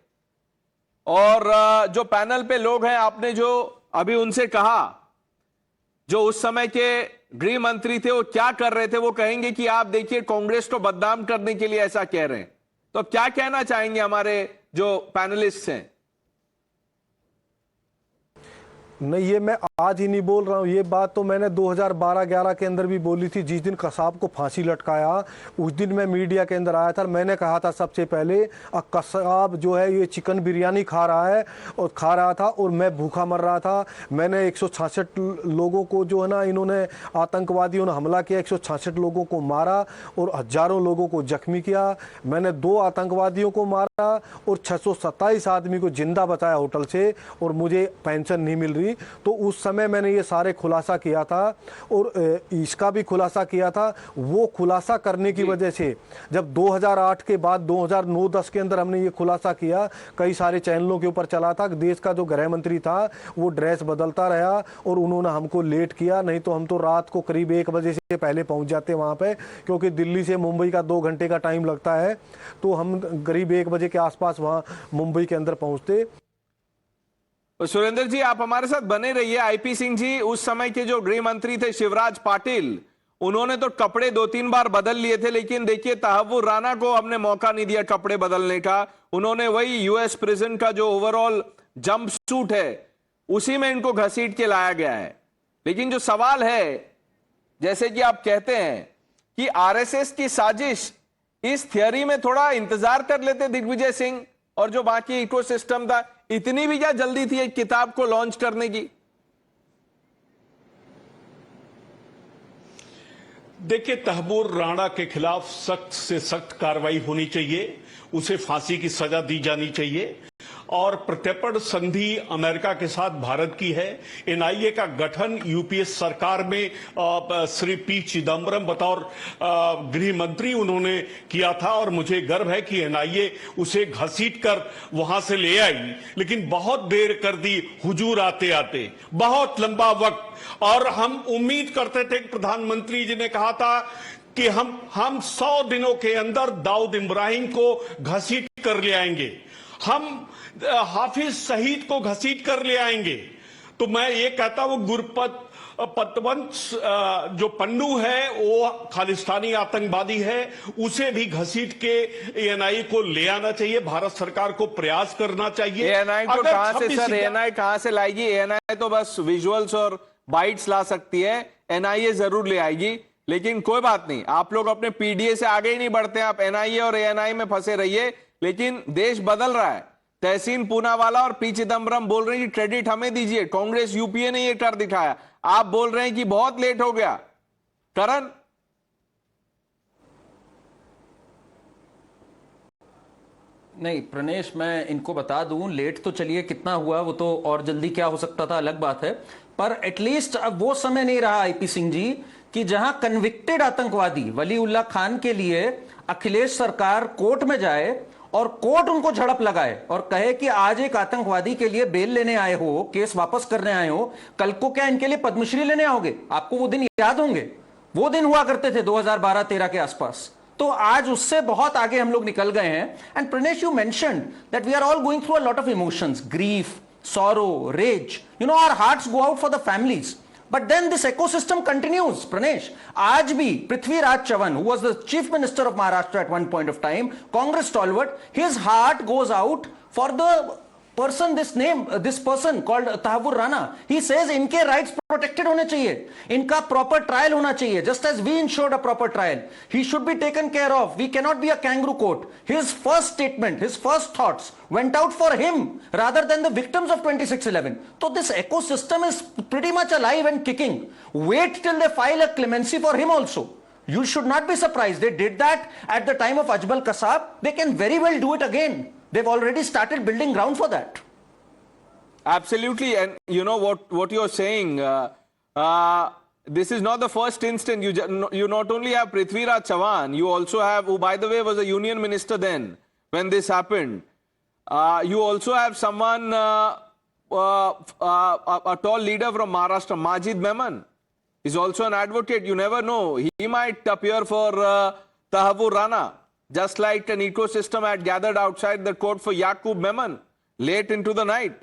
और जो पैनल पे लोग हैं, आपने जो अभी उनसे कहा, जो उस समय के गृह मंत्री थे, वो क्या कर रहे थे, वो कहेंगे कि आप देखिए कांग्रेस को बदनाम करने के लिए ऐसा कह रहे हैं। तो क्या कहना चाहेंगे हमारे जो पैनलिस्ट हैं? नहीं, ये मैं आज ही नहीं बोल रहा हूँ, ये बात तो मैंने 2012-11 के अंदर भी बोली थी। जिस दिन कसाब को फांसी लटकाया, उस दिन मैं मीडिया के अंदर आया था, मैंने कहा था सबसे पहले, कसाब जो है ये चिकन बिरयानी खा रहा था और मैं भूखा मर रहा था। मैंने 166 लोगों को जो है ना, इन्होंने आतंकवादियों ने हमला किया, 166 लोगों को मारा और हजारों लोगों को जख्मी किया। मैंने 2 आतंकवादियों को मारा और 627 आदमी को जिंदा बचाया होटल से, और मुझे पेंशन नहीं मिल रही। थी, तो उस समय मैंने ये सारे खुलासा किया था और इसका भी खुलासा किया था। वो खुलासा करने की वजह से जब 2008 के बाद 2009-10 के अंदर हमने ये खुलासा किया, कई सारे चैनलों के ऊपर चला था। देश का जो गृह मंत्री था वो ड्रेस बदलता रहा और उन्होंने हमको लेट किया, नहीं तो हम तो रात को करीब 1 बजे से पहले पहुंच जाते वहां पे, क्योंकि दिल्ली से मुंबई का 2 घंटे का टाइम लगता है। तो हम करीब 1 बजे के आसपास वहां मुंबई के अंदर पहुंचते। सुरेंद्र जी, आप हमारे साथ बने रहिए। आईपी सिंह जी, उस समय के जो गृह मंत्री थे शिवराज पाटिल, उन्होंने तो कपड़े 2-3 बार बदल लिए थे, लेकिन देखिए तहव्वुर राणा को हमने मौका नहीं दिया कपड़े बदलने का। उन्होंने वही यूएस प्रिजन का जो ओवरऑल जंप सूट है उसी में इनको घसीट के लाया गया है। लेकिन जो सवाल है, जैसे कि आप कहते हैं कि आरएसएस की साजिश, इस थियरी में थोड़ा इंतजार कर लेते दिग्विजय सिंह और जो बाकी इकोसिस्टम था, इतनी भी क्या जल्दी थी एक किताब को लॉन्च करने की? देखिए, तहव्वुर राणा के खिलाफ सख्त से सख्त कार्रवाई होनी चाहिए, उसे फांसी की सजा दी जानी चाहिए। और प्रत्यर्पण संधि अमेरिका के साथ भारत की है। एनआईए का गठन यूपीए सरकार में श्री पी चिदम्बरम बतौर गृह मंत्री उन्होंने किया था, और मुझे गर्व है कि एनआईए उसे घसीट कर वहां से ले आई। लेकिन बहुत देर कर दी हुजूर आते आते, बहुत लंबा वक्त। और हम उम्मीद करते थे कि प्रधानमंत्री जी ने कहा था कि हम 100 दिनों के अंदर दाऊद इब्राहिम को घसीट कर ले आएंगे, हम हाफिज सईद को घसीट कर ले आएंगे। तो मैं ये कहता हूं, पतवंत जो पन्नू है वो खालिस्तानी आतंकवादी है, उसे भी घसीट के एएनआई को ले आना चाहिए। भारत सरकार को प्रयास करना चाहिए। एएनआई को कहां से सर, एएनआई कहां से लाएगी? एएनआई तो बस विजुअल्स और बाइट्स ला सकती है, एनआईए जरूर ले आएगी। लेकिन कोई बात नहीं, आप लोग अपने पीडीए से आगे ही नहीं बढ़ते, आप एनआईए और एएनआई में फंसे रहिए। लेकिन देश बदल रहा है। तहसीन पूनावाला और पी चिदम्बरम बोल रहे हैं कि क्रेडिट हमें दीजिए, कांग्रेस यूपीए ने ये कर दिखाया। आप बोल रहे हैं कि बहुत लेट हो गया। करण, नहीं प्रणेश, मैं इनको बता दूं, लेट तो चलिए कितना हुआ, वो तो और जल्दी क्या हो सकता था अलग बात है, पर एटलीस्ट अब वो समय नहीं रहा आईपी सिंह जी कि जहां कन्विक्टेड आतंकवादी वलीउल्लाह खान के लिए अखिलेश सरकार कोर्ट में जाए और कोर्ट उनको झड़प लगाए और कहे कि आज एक आतंकवादी के लिए बेल लेने आए हो, केस वापस करने आए हो, कल को क्या इनके लिए पद्मश्री लेने आओगे? आपको वो दिन याद होंगे, वो दिन हुआ करते थे 2012-13 के आसपास। तो आज उससे बहुत आगे हम लोग निकल गए हैं। And Pranesh, you mentioned that we are all going through a lot of emotions, grief, sorrow, rage. You know, our hearts go out for the families. But then this ecosystem continues, Pranesh. Aaj bhi, Prithviraj Chavan, who was the chief minister of Maharashtra at one point of time, Congress stalwart, his heart goes out for the person, this person called Tahvur Rana. He says इनके rights protected होने चाहिए, इनका proper trial होना चाहिए, just as we ensured a proper trial. He should be taken care of. We cannot be a kangaroo court. His first statement, his first thoughts went out for him rather than the victims of 26/11. So this ecosystem is pretty much alive and kicking. Wait till they file a clemency for him also. You should not be surprised. They did that at the time of Ajmal Kasab. They can very well do it again. They've already started building ground for that. Absolutely. And you know what you're saying, this is not the first instance. You not only have Prithviraj Chavan, you also have, who by the way was a union minister then when this happened. You also have someone, a tall leader from Maharashtra, Majid Memon. He's also an advocate. You never know. He might appear for Tahvur Rana, just like an ecosystem had gathered outside the court for Yaqub Memon late into the night.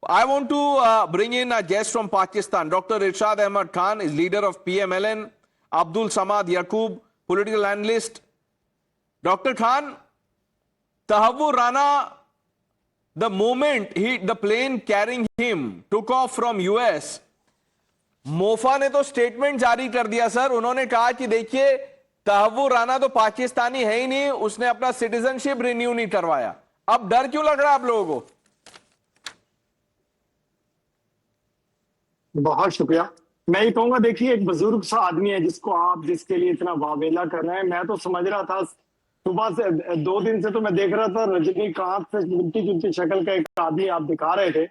I want to bring in a guest from Pakistan. Dr. Irshad Ahmad Khan is leader of PMLN. Abdul Samad Yaqub, political analyst. Dr. Khan, Tahvur Rana, the moment the plane carrying him took off from US, MOFA ने तो statement जारी कर दिया sir. उन्होंने कहा कि देखिए तहव्वुर राना तो पाकिस्तानी है ही नहीं, उसने अपना सिटीजनशिप रिन्यू नहीं करवाया। अब डर क्यों लग रहा है आप लोगों को? बहुत शुक्रिया। मैं ये कहूंगा, देखिए एक बुजुर्ग सा आदमी है जिसके लिए इतना वावेला कर रहे हैं। मैं तो समझ रहा था सुबह से 2 दिन से, तो मैं देख रहा था रजनीकांत से मिलती जुलती शक्ल का एक आदमी आप दिखा रहे थे।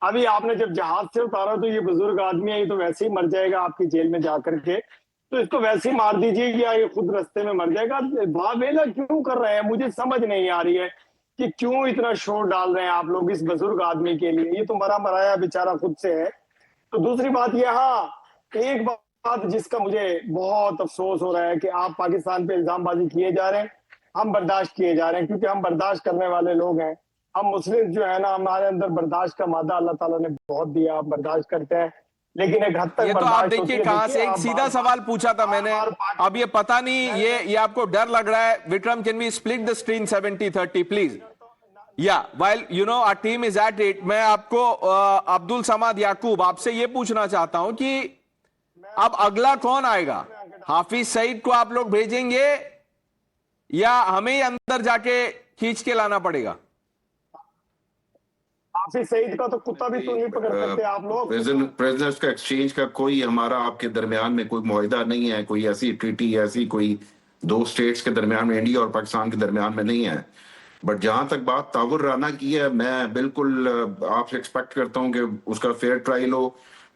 अभी आपने जब जहाज से उतारा तो ये बुजुर्ग आदमी है, ये तो वैसे ही मर जाएगा आपकी जेल में जाकर के, तो इसको वैसे ही मार दीजिए या ये खुद रास्ते में मर जाएगा। वावेला क्यों कर रहे हैं, मुझे समझ नहीं आ रही है कि क्यों इतना शोर डाल रहे हैं आप लोग इस बुजुर्ग आदमी के लिए। ये तो मरा मराया बेचारा खुद से है। तो दूसरी बात ये, हाँ एक बात जिसका मुझे बहुत अफसोस हो रहा है कि आप पाकिस्तान पे इल्जामबाजी किए जा रहे हैं, हम बर्दाश्त किए जा रहे हैं, क्योंकि हम बर्दाश्त करने वाले लोग हैं। हम मुस्लिम जो है ना, हमारे अंदर बर्दाश्त का मादा अल्लाह ताला ने बहुत दिया, हम बर्दाश्त करते हैं, लेकिन एक हद तक ये तो आप देखिए कहां से एक सीधा सवाल पूछा था मैंने, अब ये पता नहीं ये आपको डर लग रहा है। Vikram, can we split the screen 70-30 please? या while you know our team is at it, मैं आपको अब्दुल समाद याकूब आपसे ये पूछना चाहता हूं कि अब अगला कौन आएगा? हाफिज सईद को आप लोग भेजेंगे या हमें ही अंदर जाके खींच के लाना पड़ेगा? हाफिज सईद का तो कुत्ता भी तो नहीं पकड़ सकते आप लोग। प्रेसिडेंट्स का एक्सचेंज का कोई हमारा आपके दरमियान में कोई मुआहिदा नहीं है, कोई ऐसी ट्रीटी ऐसी कोई दो स्टेट्स के दरमियान में, इंडिया और पाकिस्तान के दरमियान में नहीं है। बट जहां तक बात तावुर राना की है, मैं बिल्कुल आपसे एक्सपेक्ट करता हूं कि उसका फेयर ट्रायल हो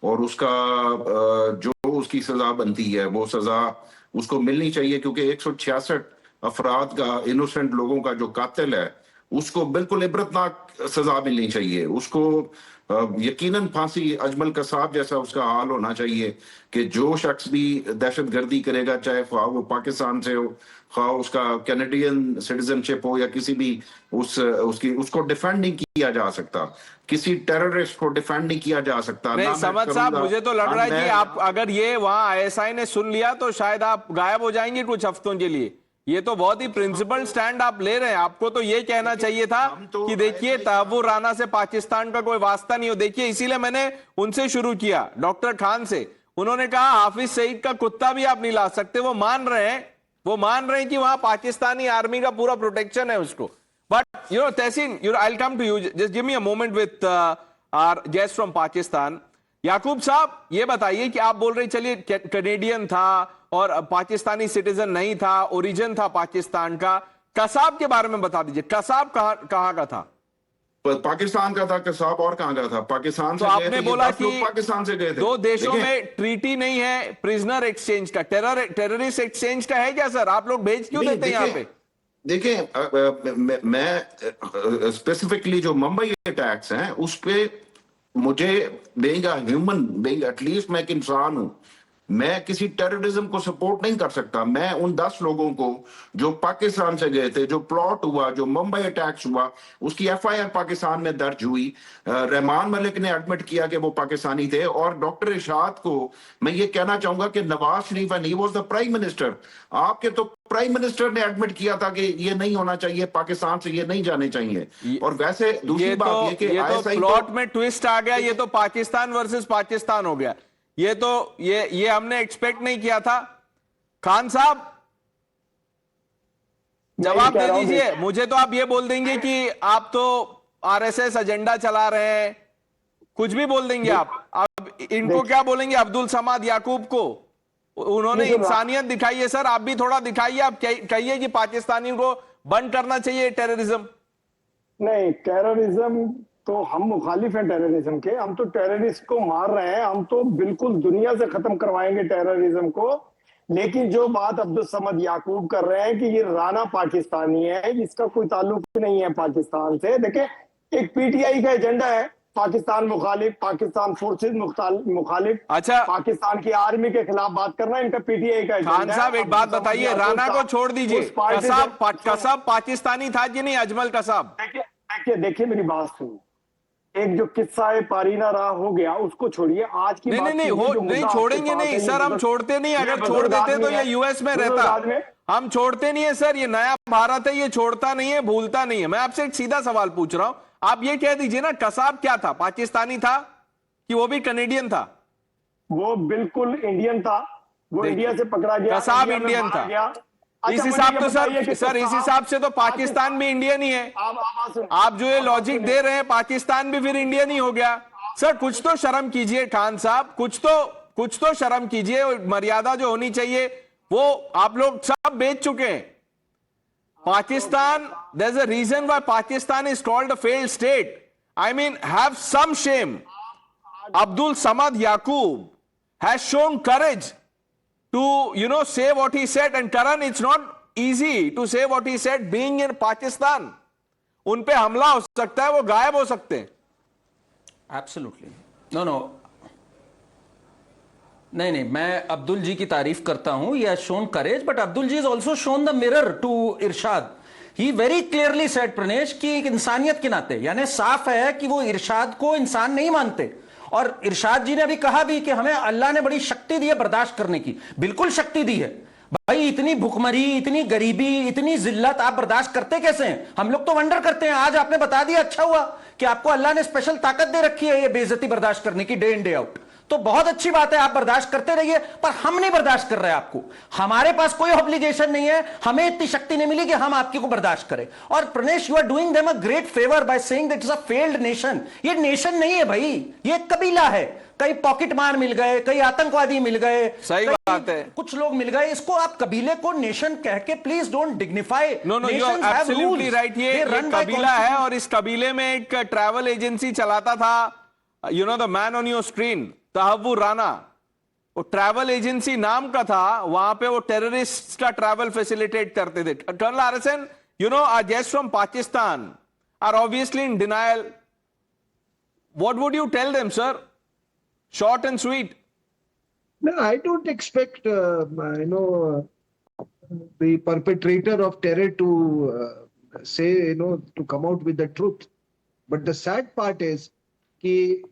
और उसका जो उसकी सजा बनती है वो सजा उसको मिलनी चाहिए, क्योंकि 166 अफराद का, इनोसेंट लोगों का जो कातिल है उसको बिल्कुल इबरतनाक सजा मिलनी चाहिए। उसको यकीनन फांसी, अजमल कसाब जैसा उसका हाल होना चाहिए कि जो शख्स भी दहशतगर्दी करेगा, चाहे ख्वाह वो पाकिस्तान से हो, ख्वाह उसका कैनेडियन सिटीजनशिप हो या किसी भी उसको डिफेंड नहीं किया जा सकता, किसी टेररिस्ट को डिफेंड नहीं किया जा सकता। नहीं समझ साहब, मुझे तो लग रहा है कि आप अगर ये वहां आईएसआई ने सुन लिया तो शायद आप गायब हो जाएंगे कुछ हफ्तों के लिए। ये तो बहुत ही प्रिंसिपल स्टैंड आप ले रहे हैं। आपको तो ये कहना चाहिए था कि देखिए तहव्वुर राना से पाकिस्तान का कोई वास्ता नहीं हो। देखिए इसीलिए मैंने उनसे शुरू किया, डॉक्टर खान से। उन्होंने कहा हाफिज सईद का कुत्ता भी आप नहीं ला सकते। वो मान रहे हैं कि वहां पाकिस्तानी आर्मी का पूरा प्रोटेक्शन है उसको। But you know Tahseen, I will come to you, just give me a moment with our guest from Pakistan. Yakub sahab ये बताइए कि आप बोल रहे चलिए कैनेडियन था और पाकिस्तानी सिटीजन नहीं था, ओरिजिन था पाकिस्तान का। कसाब के बारे में बता दीजिए, कसाब कहां का था? पाकिस्तान का था कसाब, और कहां का था? पाकिस्तान से तो आपने बोला कि पाकिस्तान से गए थे। दो देशों में ट्रीटी नहीं है प्रिजनर एक्सचेंज का, टेररिस्ट एक्सचेंज का है क्या सर? आप लोग भेज क्यों देते हैं यहाँ पे? देखिए मैं स्पेसिफिकली जो मुंबई अटैक्स हैं उस पे मुझे being a human being, at least मैं एक इंसान हूं, मैं किसी टेररिज्म को सपोर्ट नहीं कर सकता। मैं उन 10 लोगों को जो पाकिस्तान से गए थे, जो प्लॉट हुआ, जो मुंबई अटैक्स हुआ, उसकी एफआईआर पाकिस्तान में दर्ज हुई। रहमान मलिक ने एडमिट किया कि वो पाकिस्तानी थे। और डॉक्टर इरशाद को मैं ये कहना चाहूंगा कि Nawaz Sharif and he was the prime minister, आपके तो प्राइम मिनिस्टर ने एडमिट किया था कि ये नहीं होना चाहिए, पाकिस्तान से ये नहीं जाने चाहिए। और वैसे दूसरी बात ये कि प्लॉट में ट्विस्ट आ गया, ये तो पाकिस्तान वर्सेस पाकिस्तान हो गया। ये हमने एक्सपेक्ट नहीं किया था। खान साहब जवाब दे दीजिए। मुझे तो आप ये बोल देंगे कि आप तो आरएसएस एजेंडा चला रहे हैं, कुछ भी बोल देंगे आप। अब इनको क्या बोलेंगे, अब्दुल समाद याकूब को? उन्होंने इंसानियत दिखाई है सर, आप भी थोड़ा दिखाइए। आप कहिए कि पाकिस्तानियों को बंद करना चाहिए टेररिज्म। नहीं, टेररिज्म तो हम मुखालिफ हैं टेररिज्म के। हम तो टेररिस्ट को मार रहे हैं, हम तो बिल्कुल दुनिया से खत्म करवाएंगे टेररिज्म को। लेकिन जो बात अब्दुल समद याकूब कर रहे हैं कि ये राना पाकिस्तानी है, इसका कोई ताल्लुक नहीं है पाकिस्तान से। देखिए एक पीटीआई का एजेंडा है, पाकिस्तान मुखालिफ, पाकिस्तान फोर्सेज मुखालिफ, अच्छा पाकिस्तान की आर्मी के खिलाफ बात करना इनका पीटीआई का एजेंडा है। खान साहब एक बात बताइए, राना को छोड़ दीजिए, कसाब पाकिस्तानी था कि नहीं? अजमल कसाब, देखिए मेरी बात सुनिए। एक जो किस्सा है पारीना राह हो गया उसको छोड़िए, आज की नहीं छोड़ेंगे नहीं सर, हम छोड़ते नहीं। अगर छोड़ देते तो ये यूएस में रहता। हम छोड़ते नहीं है सर, ये नया भारत है, ये छोड़ता नहीं है, भूलता नहीं है। मैं आपसे एक सीधा सवाल पूछ रहा हूं, आप ये कह दीजिए ना, कसाब क्या था? पाकिस्तानी था कि वो भी कनेडियन था? वो बिल्कुल इंडियन था, वो इंडिया से पकड़ा गया, कसाब इंडियन था। इस हिसाब तो सर इस हिसाब से तो पाकिस्तान भी इंडियन ही है। आप जो ये लॉजिक दे रहे हैं, पाकिस्तान भी फिर इंडियन ही हो गया। सर कुछ तो शर्म कीजिए खान साहब, कुछ तो शर्म कीजिए। मर्यादा जो होनी चाहिए वो आप लोग सब बेच चुके हैं। Pakistan, there is a reason why Pakistan is called a failed state. I mean, have some shame. Abdul Samad Yaqub has shown courage to, say what he said. And Karan, it's not easy to say what he said being in Pakistan. उन पे हमला हो सकता है, वो गायब हो सकते हैं. Absolutely. No. नहीं, मैं अब्दुल जी की तारीफ करता हूं. He has shown courage, but Abdul ji has also shown the mirror to Irshad. He very clearly said, Pranesh, कि एक इंसानियत के नाते, यानी साफ है कि वो इरशाद को इंसान नहीं मानते. और इरशाद जी ने अभी कहा भी कि हमें अल्लाह ने बड़ी शक्ति दी है बर्दाश्त करने की. बिल्कुल शक्ति दी है भाई. इतनी भुखमरी, इतनी गरीबी, इतनी जिल्लत आप बर्दाश्त करते कैसे हैं? हम लोग तो वंडर करते हैं. आज आपने बता दिया, अच्छा हुआ कि आपको अल्लाह ने स्पेशल ताकत दे रखी है ये बेइज्जती बर्दाश्त करने की, डे इन डे आउट. तो बहुत अच्छी बात है, आप बर्दाश्त करते रहिए. पर हम नहीं बर्दाश्त कर रहे हैं आपको. हमारे पास कोई ऑब्लिगेशन नहीं है, हमें इतनी शक्ति नहीं मिली कि हम आपकी को बर्दाश्त करें. और Pranesh, you are doing them a great favour by saying that is a failed nation. ये नेशन नहीं है भाई, ये एक कबीला है. कई पॉकेट मार मिल गए, कई आतंकवादी मिल गए, सही बात है, कुछ लोग मिल गए. इसको आप कबीले को नेशन कह के please don't dignify. No, you are absolutely right. ये कबीला है और इस कबीले में एक ट्रैवल एजेंसी चलाता था, the man on your screen, Tahawwur Rana. वो ट्रैवल एजेंसी नाम का था. वहां पे वो टेररिस्ट का ट्रैवल फैसिलिटेट करते थे. Colonel RSN, our guests from Pakistan are obviously in denial. What would you tell them, sir? Short and sweet. No, I don't expect, the perpetrator of terror to say, to come out with the truth. But the sad part is कि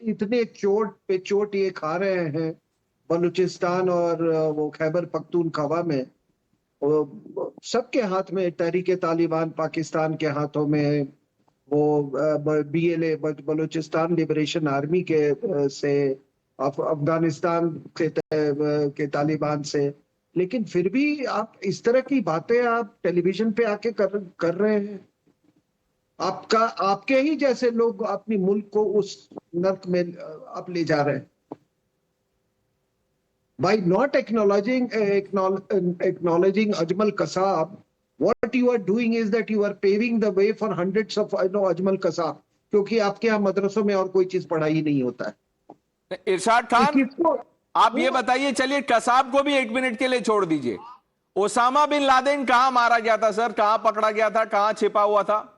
इतने चोट पे चोट ये खा रहे हैं बलूचिस्तान और वो खैबर पख्तूनख्वा में. सबके हाथ में तहरीके तालिबान पाकिस्तान के हाथों में, वो BLA बलूचिस्तान लिबरेशन आर्मी के से, अफगानिस्तान के तालिबान से. लेकिन फिर भी आप इस तरह की बातें आप टेलीविजन पे आके कर रहे हैं. आपके ही जैसे लोग अपनी मुल्क को उस नर्क में आप ले जा रहे हैं. By not acknowledging Ajmal Kasab, what you are doing is that you are paving the way for hundreds of Ajmal Kasab, क्योंकि आपके यहाँ मदरसों में और कोई चीज पढ़ाई नहीं होता है. इरशाद खान, आप ये बताइए, चलिए कसाब को भी 1 मिनट के लिए छोड़ दीजिए. ओसामा बिन लादेन कहां मारा गया था सर? कहां पकड़ा गया था? कहां छिपा हुआ था?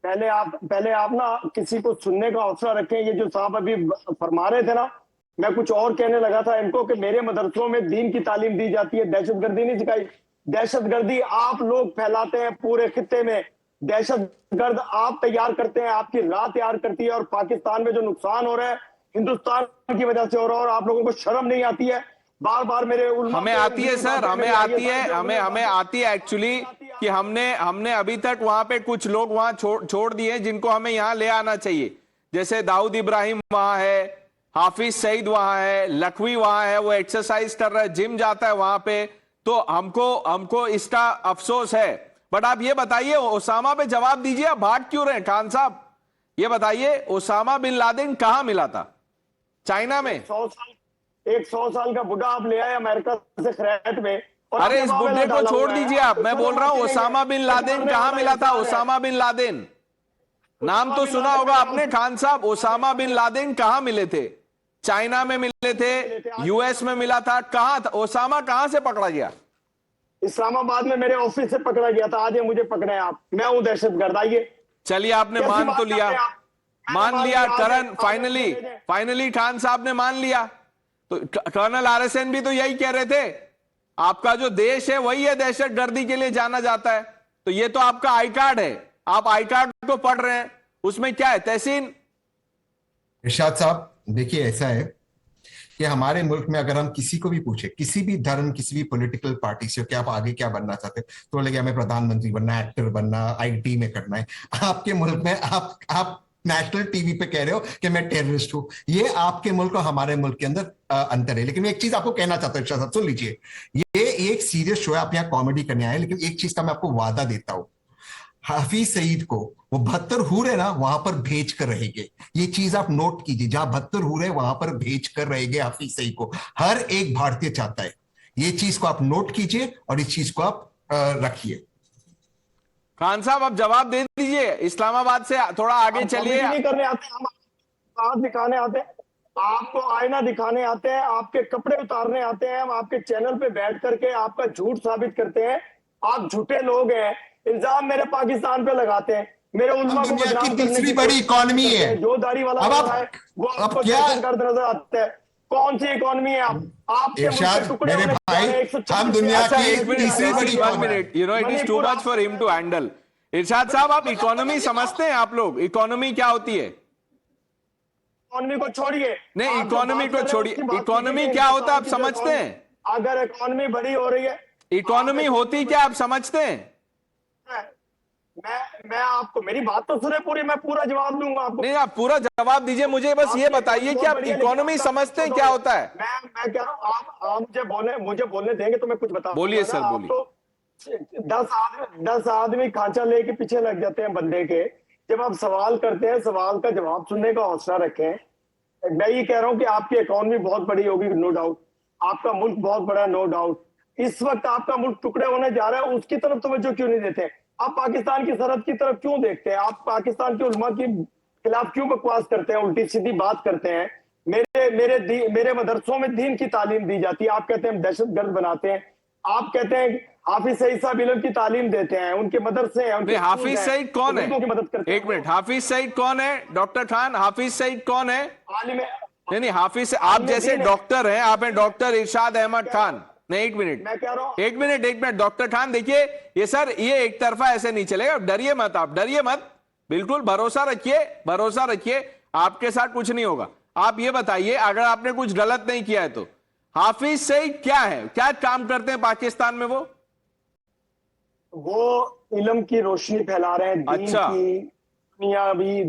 पहले आप ना किसी को सुनने का हौसला रखें. ये जो साहब अभी फरमा रहे थे ना, मैं कुछ और कहने लगा था इनको कि मेरे मदरसों में दीन की तालीम दी जाती है, दहशतगर्दी नहीं सिखाई. दहशतगर्दी आप लोग फैलाते हैं पूरे खित्ते में. दहशतगर्द आप तैयार करते हैं, आपकी राह तैयार करती है. और पाकिस्तान में जो नुकसान हो रहा है हिंदुस्तान की वजह से हो रहा है, और आप लोगों को शर्म नहीं आती है. बार बार मेरे हमें आती है सर, हमें आती है एक्चुअली कि हमने अभी तक वहां पे कुछ लोग वहां छोड़ दिए जिनको हमें यहाँ ले आना चाहिए. जैसे दाऊद इब्राहिम वहां है, हाफिज सईद वहां है, लखवी वहां है, वो एक्सरसाइज कर रहा है, जिम जाता है वहां पे. तो हमको इसका अफसोस है. बट आप ये बताइए, ओसामा पे जवाब दीजिए, आप भाग क्यों रहे हैं खान साहब? ये बताइए, ओसामा बिन लादेन कहां मिला था? चाइना में. 100 साल का बुढ़ा आप ले आए अमेरिका से खैरत में. अरे इस बुढ़े को छोड़ दीजिए आप, मैं बोल रहा हूं ओसामा बिन लादेन कहां मिला था? ओसामा बिन लादेन नाम तो सुना होगा आपने खान साहब. ओसामा बिन लादेन कहां मिले थे? चाइना में मिले थे, US में मिला था, कहां था ओसामा? कहां से पकड़ा गया? इस्लामाबाद में मेरे ऑफिस से पकड़ा गया था. आज ये मुझे पकड़े आप, मैं हूं दहशतगर्द. आइए, चलिए, आपने मान तो लिया, मान लिया करण. फाइनली खान साहब ने मान लिया. तो कर्नल आरएसएन भी तो यही कह रहे थे, आपका जो देश है वही है दहशतगर्दी के लिए जाना जाता है. तो ये तो आपका आई कार्ड है, आप आई कार्ड को पढ़ रहे हैं, उसमें क्या है? तहसीन इरशाद साहब, देखिए ऐसा है कि हमारे मुल्क में अगर हम किसी को भी पूछे, किसी भी धर्म, किसी भी पॉलिटिकल पार्टी से कि आप आगे क्या बनना चाहते हैं, तो बोलेंगे हमें प्रधानमंत्री बनना है, एक्टर बनना, IT में करना है. आपके मुल्क में आप नेशनल टीवी पे कह रहे हो कि मैं टेररिस्ट हूं. ये आपके मुल्क और हमारे मुल्क के अंदर अंतर है. लेकिन मैं एक चीज आपको कहना चाहता हूं, इरशाद साहब सुन लीजिए. ये एक सीरियस शो है, आप यहाँ कॉमेडी करने आए, लेकिन एक चीज का मैं आपको वादा देता हूं, हाफिज सईद को वो 72 हूर है ना, वहां पर भेज कर रहेंगे. ये चीज आप नोट कीजिए, जहां 72 हूर है वहां पर भेज कर रहेंगे हाफिज सईद को. हर एक भारतीय चाहता है. ये चीज को आप नोट कीजिए और इस चीज को आप रखिए. खान साहब आप जवाब दे दीजिए, इस्लामाबाद से थोड़ा आगे चलिए। नहीं करने आते, हम बात दिखाने आते हैं, आपको आईना दिखाने आते हैं, आपके कपड़े उतारने आते हैं, हम आपके चैनल पे बैठ करके आपका झूठ साबित करते हैं। आप झूठे लोग हैं, इल्जाम मेरे पाकिस्तान पे लगाते हैं, मेरे उल्मा को बदनाम करने की तीसरी बड़ी इकोनॉमी है। जो दाढ़ी वाला अब है वो आपको दहशतगर्द नजर आता है। कौन सी इकोनॉमी है आप इरशाद मेरे भाई, हम दुनिया की एक तीसरी बड़ी minute, you know it is too much for him to handle. Irshad sahab आप इकोनॉमी समझते हैं? आप लोग इकोनॉमी क्या होती है? इकोनॉमी को छोड़िए, नहीं इकोनॉमी को छोड़िए, इकोनॉमी क्या होता है आप समझते हैं? अगर इकोनॉमी बड़ी हो रही है, इकोनॉमी होती क्या आप समझते हैं? मैं आपको, मेरी बात तो सुने पूरी, मैं पूरा जवाब दूंगा आपको। नहीं आप पूरा जवाब दीजिए, मुझे बस ये बताइए कि आप इकोनॉमी समझते हैं क्या होता है? मैं कह रहा हूँ आप मुझे बोलने देंगे तो मैं कुछ बता। बोलिए सर, बोलिए। तो 10 आदमी खांचा लेके पीछे लग जाते हैं बंदे के। जब आप सवाल करते हैं, सवाल का जवाब सुनने का हौसला रखें। मैं ये कह रहा हूँ कि आपकी इकोनॉमी बहुत बड़ी होगी, नो डाउट, आपका मुल्क बहुत बड़ा, नो डाउट। इस वक्त आपका मुल्क टुकड़े होने जा रहा है, उसकी तरफ तवज्जो क्यों नहीं देते? आप पाकिस्तान की सरहद की तरफ क्यों देखते हैं? आप पाकिस्तान के उलमा के खिलाफ क्यों बकवास करते हैं, उल्टी सीधी बात करते हैं? मेरे मदरसों में दीन की तालीम दी जाती है, आप कहते हैं हम दहशतगर्द बनाते हैं। आप कहते हैं हाफिज सईद साहब इल्म की तालीम देते हैं, उनके मदरसे हैं। हाफिज सईद कौन है? एक मिनट, हाफिज सईद कौन है? डॉक्टर खान, हाफिज सईद कौन है? नहीं हाफिज, आप जैसे डॉक्टर हैं, आप हैं डॉक्टर इरशाद अहमद खान। नहीं एक मिनट, मैं कह रहा हूं, एक मिनट डॉक्टर खान देखिए, ये सर ये एक तरफा ऐसे नहीं चलेगा, डरिए मत, आप डरिए मत, बिल्कुल भरोसा रखिए, आपके साथ कुछ नहीं होगा। आप ये बताइए, अगर आपने कुछ गलत नहीं किया है तो हाफिज सईद क्या है, क्या काम करते हैं पाकिस्तान में? वो इल्म की रोशनी फैला रहे हैं, दीन की, दुनियावी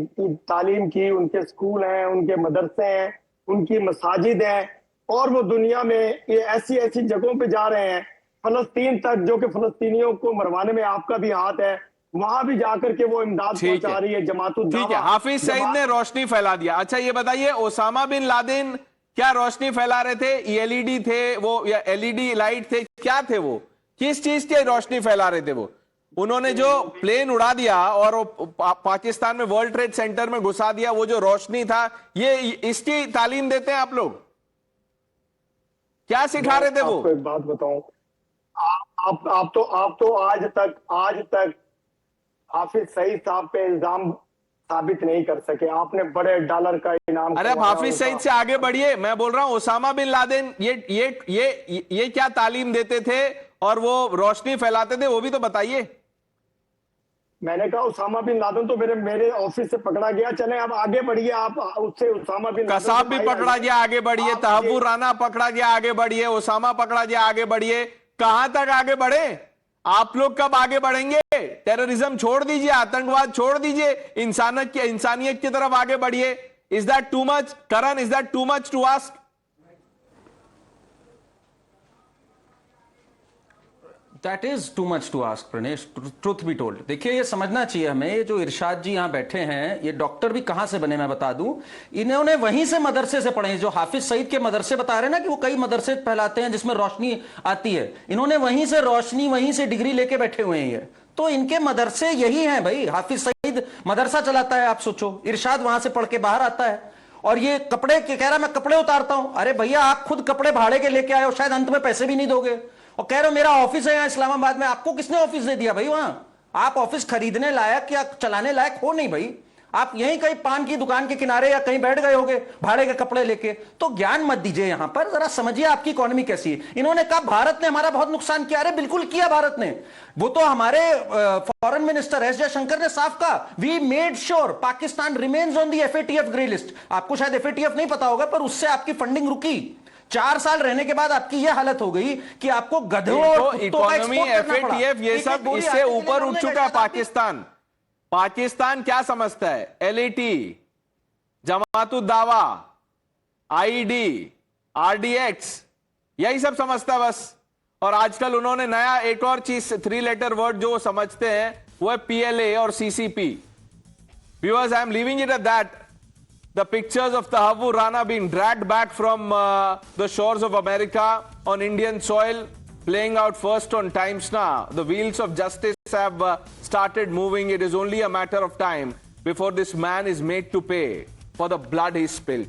तालीम की, उनके स्कूल हैं, उनके मदरसे हैं, उनकी मसाजिद हैं, और वो दुनिया में ये ऐसी जगहों पे जा रहे हैं, फलस्तीन तक, जो कि फलस्तीनियों को मरवाने में आपका भी हाथ है, वहां भी जाकर के वो इमदाद पहुंचा रही है जमातुल दावा। ठीक है, हाफिज सईद ने रोशनी फैला दिया। अच्छा ये बताइए, ओसामा बिन लादेन क्या रोशनी फैला रहे थे? एलईडी थे वो या एलईडी लाइट थे, क्या थे वो? किस चीज की रोशनी फैला रहे थे वो? उन्होंने जो प्लेन उड़ा दिया और पाकिस्तान में वर्ल्ड ट्रेड सेंटर में घुसा दिया, वो जो रोशनी था, ये इसकी तालीम देते हैं आप लोग? क्या सिखा रहे थे वो? आपको एक बात बताऊं, आप तो आज तक हाफिज सईद साहब पे इल्जाम साबित नहीं कर सके। आपने बड़े डॉलर का इनाम। अरे आप हाफिज सईद से आगे बढ़िए, मैं बोल रहा हूं ओसामा बिन लादेन ये क्या तालीम देते थे और वो रोशनी फैलाते थे, वो भी तो बताइए। मैंने कहा उसामा बिन लादेन तो मेरे ऑफिस से पकड़ा गया। चले अब आगे बढ़िए, आप उससे उसामा बिन लादेन कसाब भी पकड़ा गया, आगे बढ़िए। तहव्वुर राना पकड़ा गया, आगे बढ़िए। ओसामा पकड़ा गया, आगे बढ़िए। कहां तक आगे बढ़े? आप लोग कब आगे बढ़ेंगे? टेररिज्म छोड़ दीजिए, आतंकवाद छोड़ दीजिए, इंसानियत की तरफ आगे बढ़िए। Is that too much Karan? Is that too much to ask? That is too much to ask, Pranesh, truth be told. देखिए ये समझना चाहिए हमें, ये जो इरशाद जी यहाँ बैठे हैं, ये डॉक्टर भी कहाँ से बने मैं बता दूं, इन्होंने वहीं से मदरसे से पढ़े। जो हाफिज सईद के मदरसे बता रहे हैं ना कि वो कई मदरसे फैलाते हैं जिसमें रोशनी आती है, इन्होंने वहीं से रोशनी, वहीं से डिग्री लेके बैठे हुए हैं ये। तो इनके मदरसे यही हैं भाई। हाफिज सईद मदरसा चलाता है, आप सोचो, इरशाद वहां से पढ़ के बाहर आता है और ये कपड़े के कह रहा मैं कपड़े उतारता हूं। अरे भैया आप खुद कपड़े भाड़े के लेके आए हो, शायद अंत में पैसे भी नहीं दोगे, और कह रहे हो मेरा ऑफिस है यहाँ इस्लामाबाद में। आपको किसने ऑफिस दे दिया भाई? वहां आप ऑफिस खरीदने लायक या चलाने लायक हो नहीं भाई। आप यहीं कहीं पान की दुकान के किनारे या कहीं बैठ गए होगे भाड़े के कपड़े लेके। तो ज्ञान मत दीजिए यहां पर, जरा समझिए आपकी इकोनॉमी कैसी है। इन्होंने कहा भारत ने हमारा बहुत नुकसान किया। अरे बिल्कुल किया भारत ने। वो तो हमारे फॉरेन मिनिस्टर एस जयशंकर ने साफ कहा, we made sure Pakistan remains on the FATF grey list. आपको शायद एफएटीएफ नहीं पता होगा, पर उससे आपकी फंडिंग रुकी। 4 साल रहने के बाद आपकी यह हालत हो गई कि आपको गधों और इकोनॉमी, एफएटीएफ, ये सब इससे ऊपर उठ चुका है पाकिस्तान। पाकिस्तान क्या समझता है? एलईटी, जमातुद दावा, आईडी, आरडीएक्स, यही सब समझता है बस। और आजकल उन्होंने नया एक और चीज, 3 लेटर वर्ड जो समझते हैं, वो है पीएलए और CCP. Viewers, I am leaving it at that. The pictures of Tawwur Rana being dragged back from the shores of America on Indian soil, playing out first on Times Now. The wheels of justice have started moving, it is only a matter of time before this man is made to pay for the blood he spilled.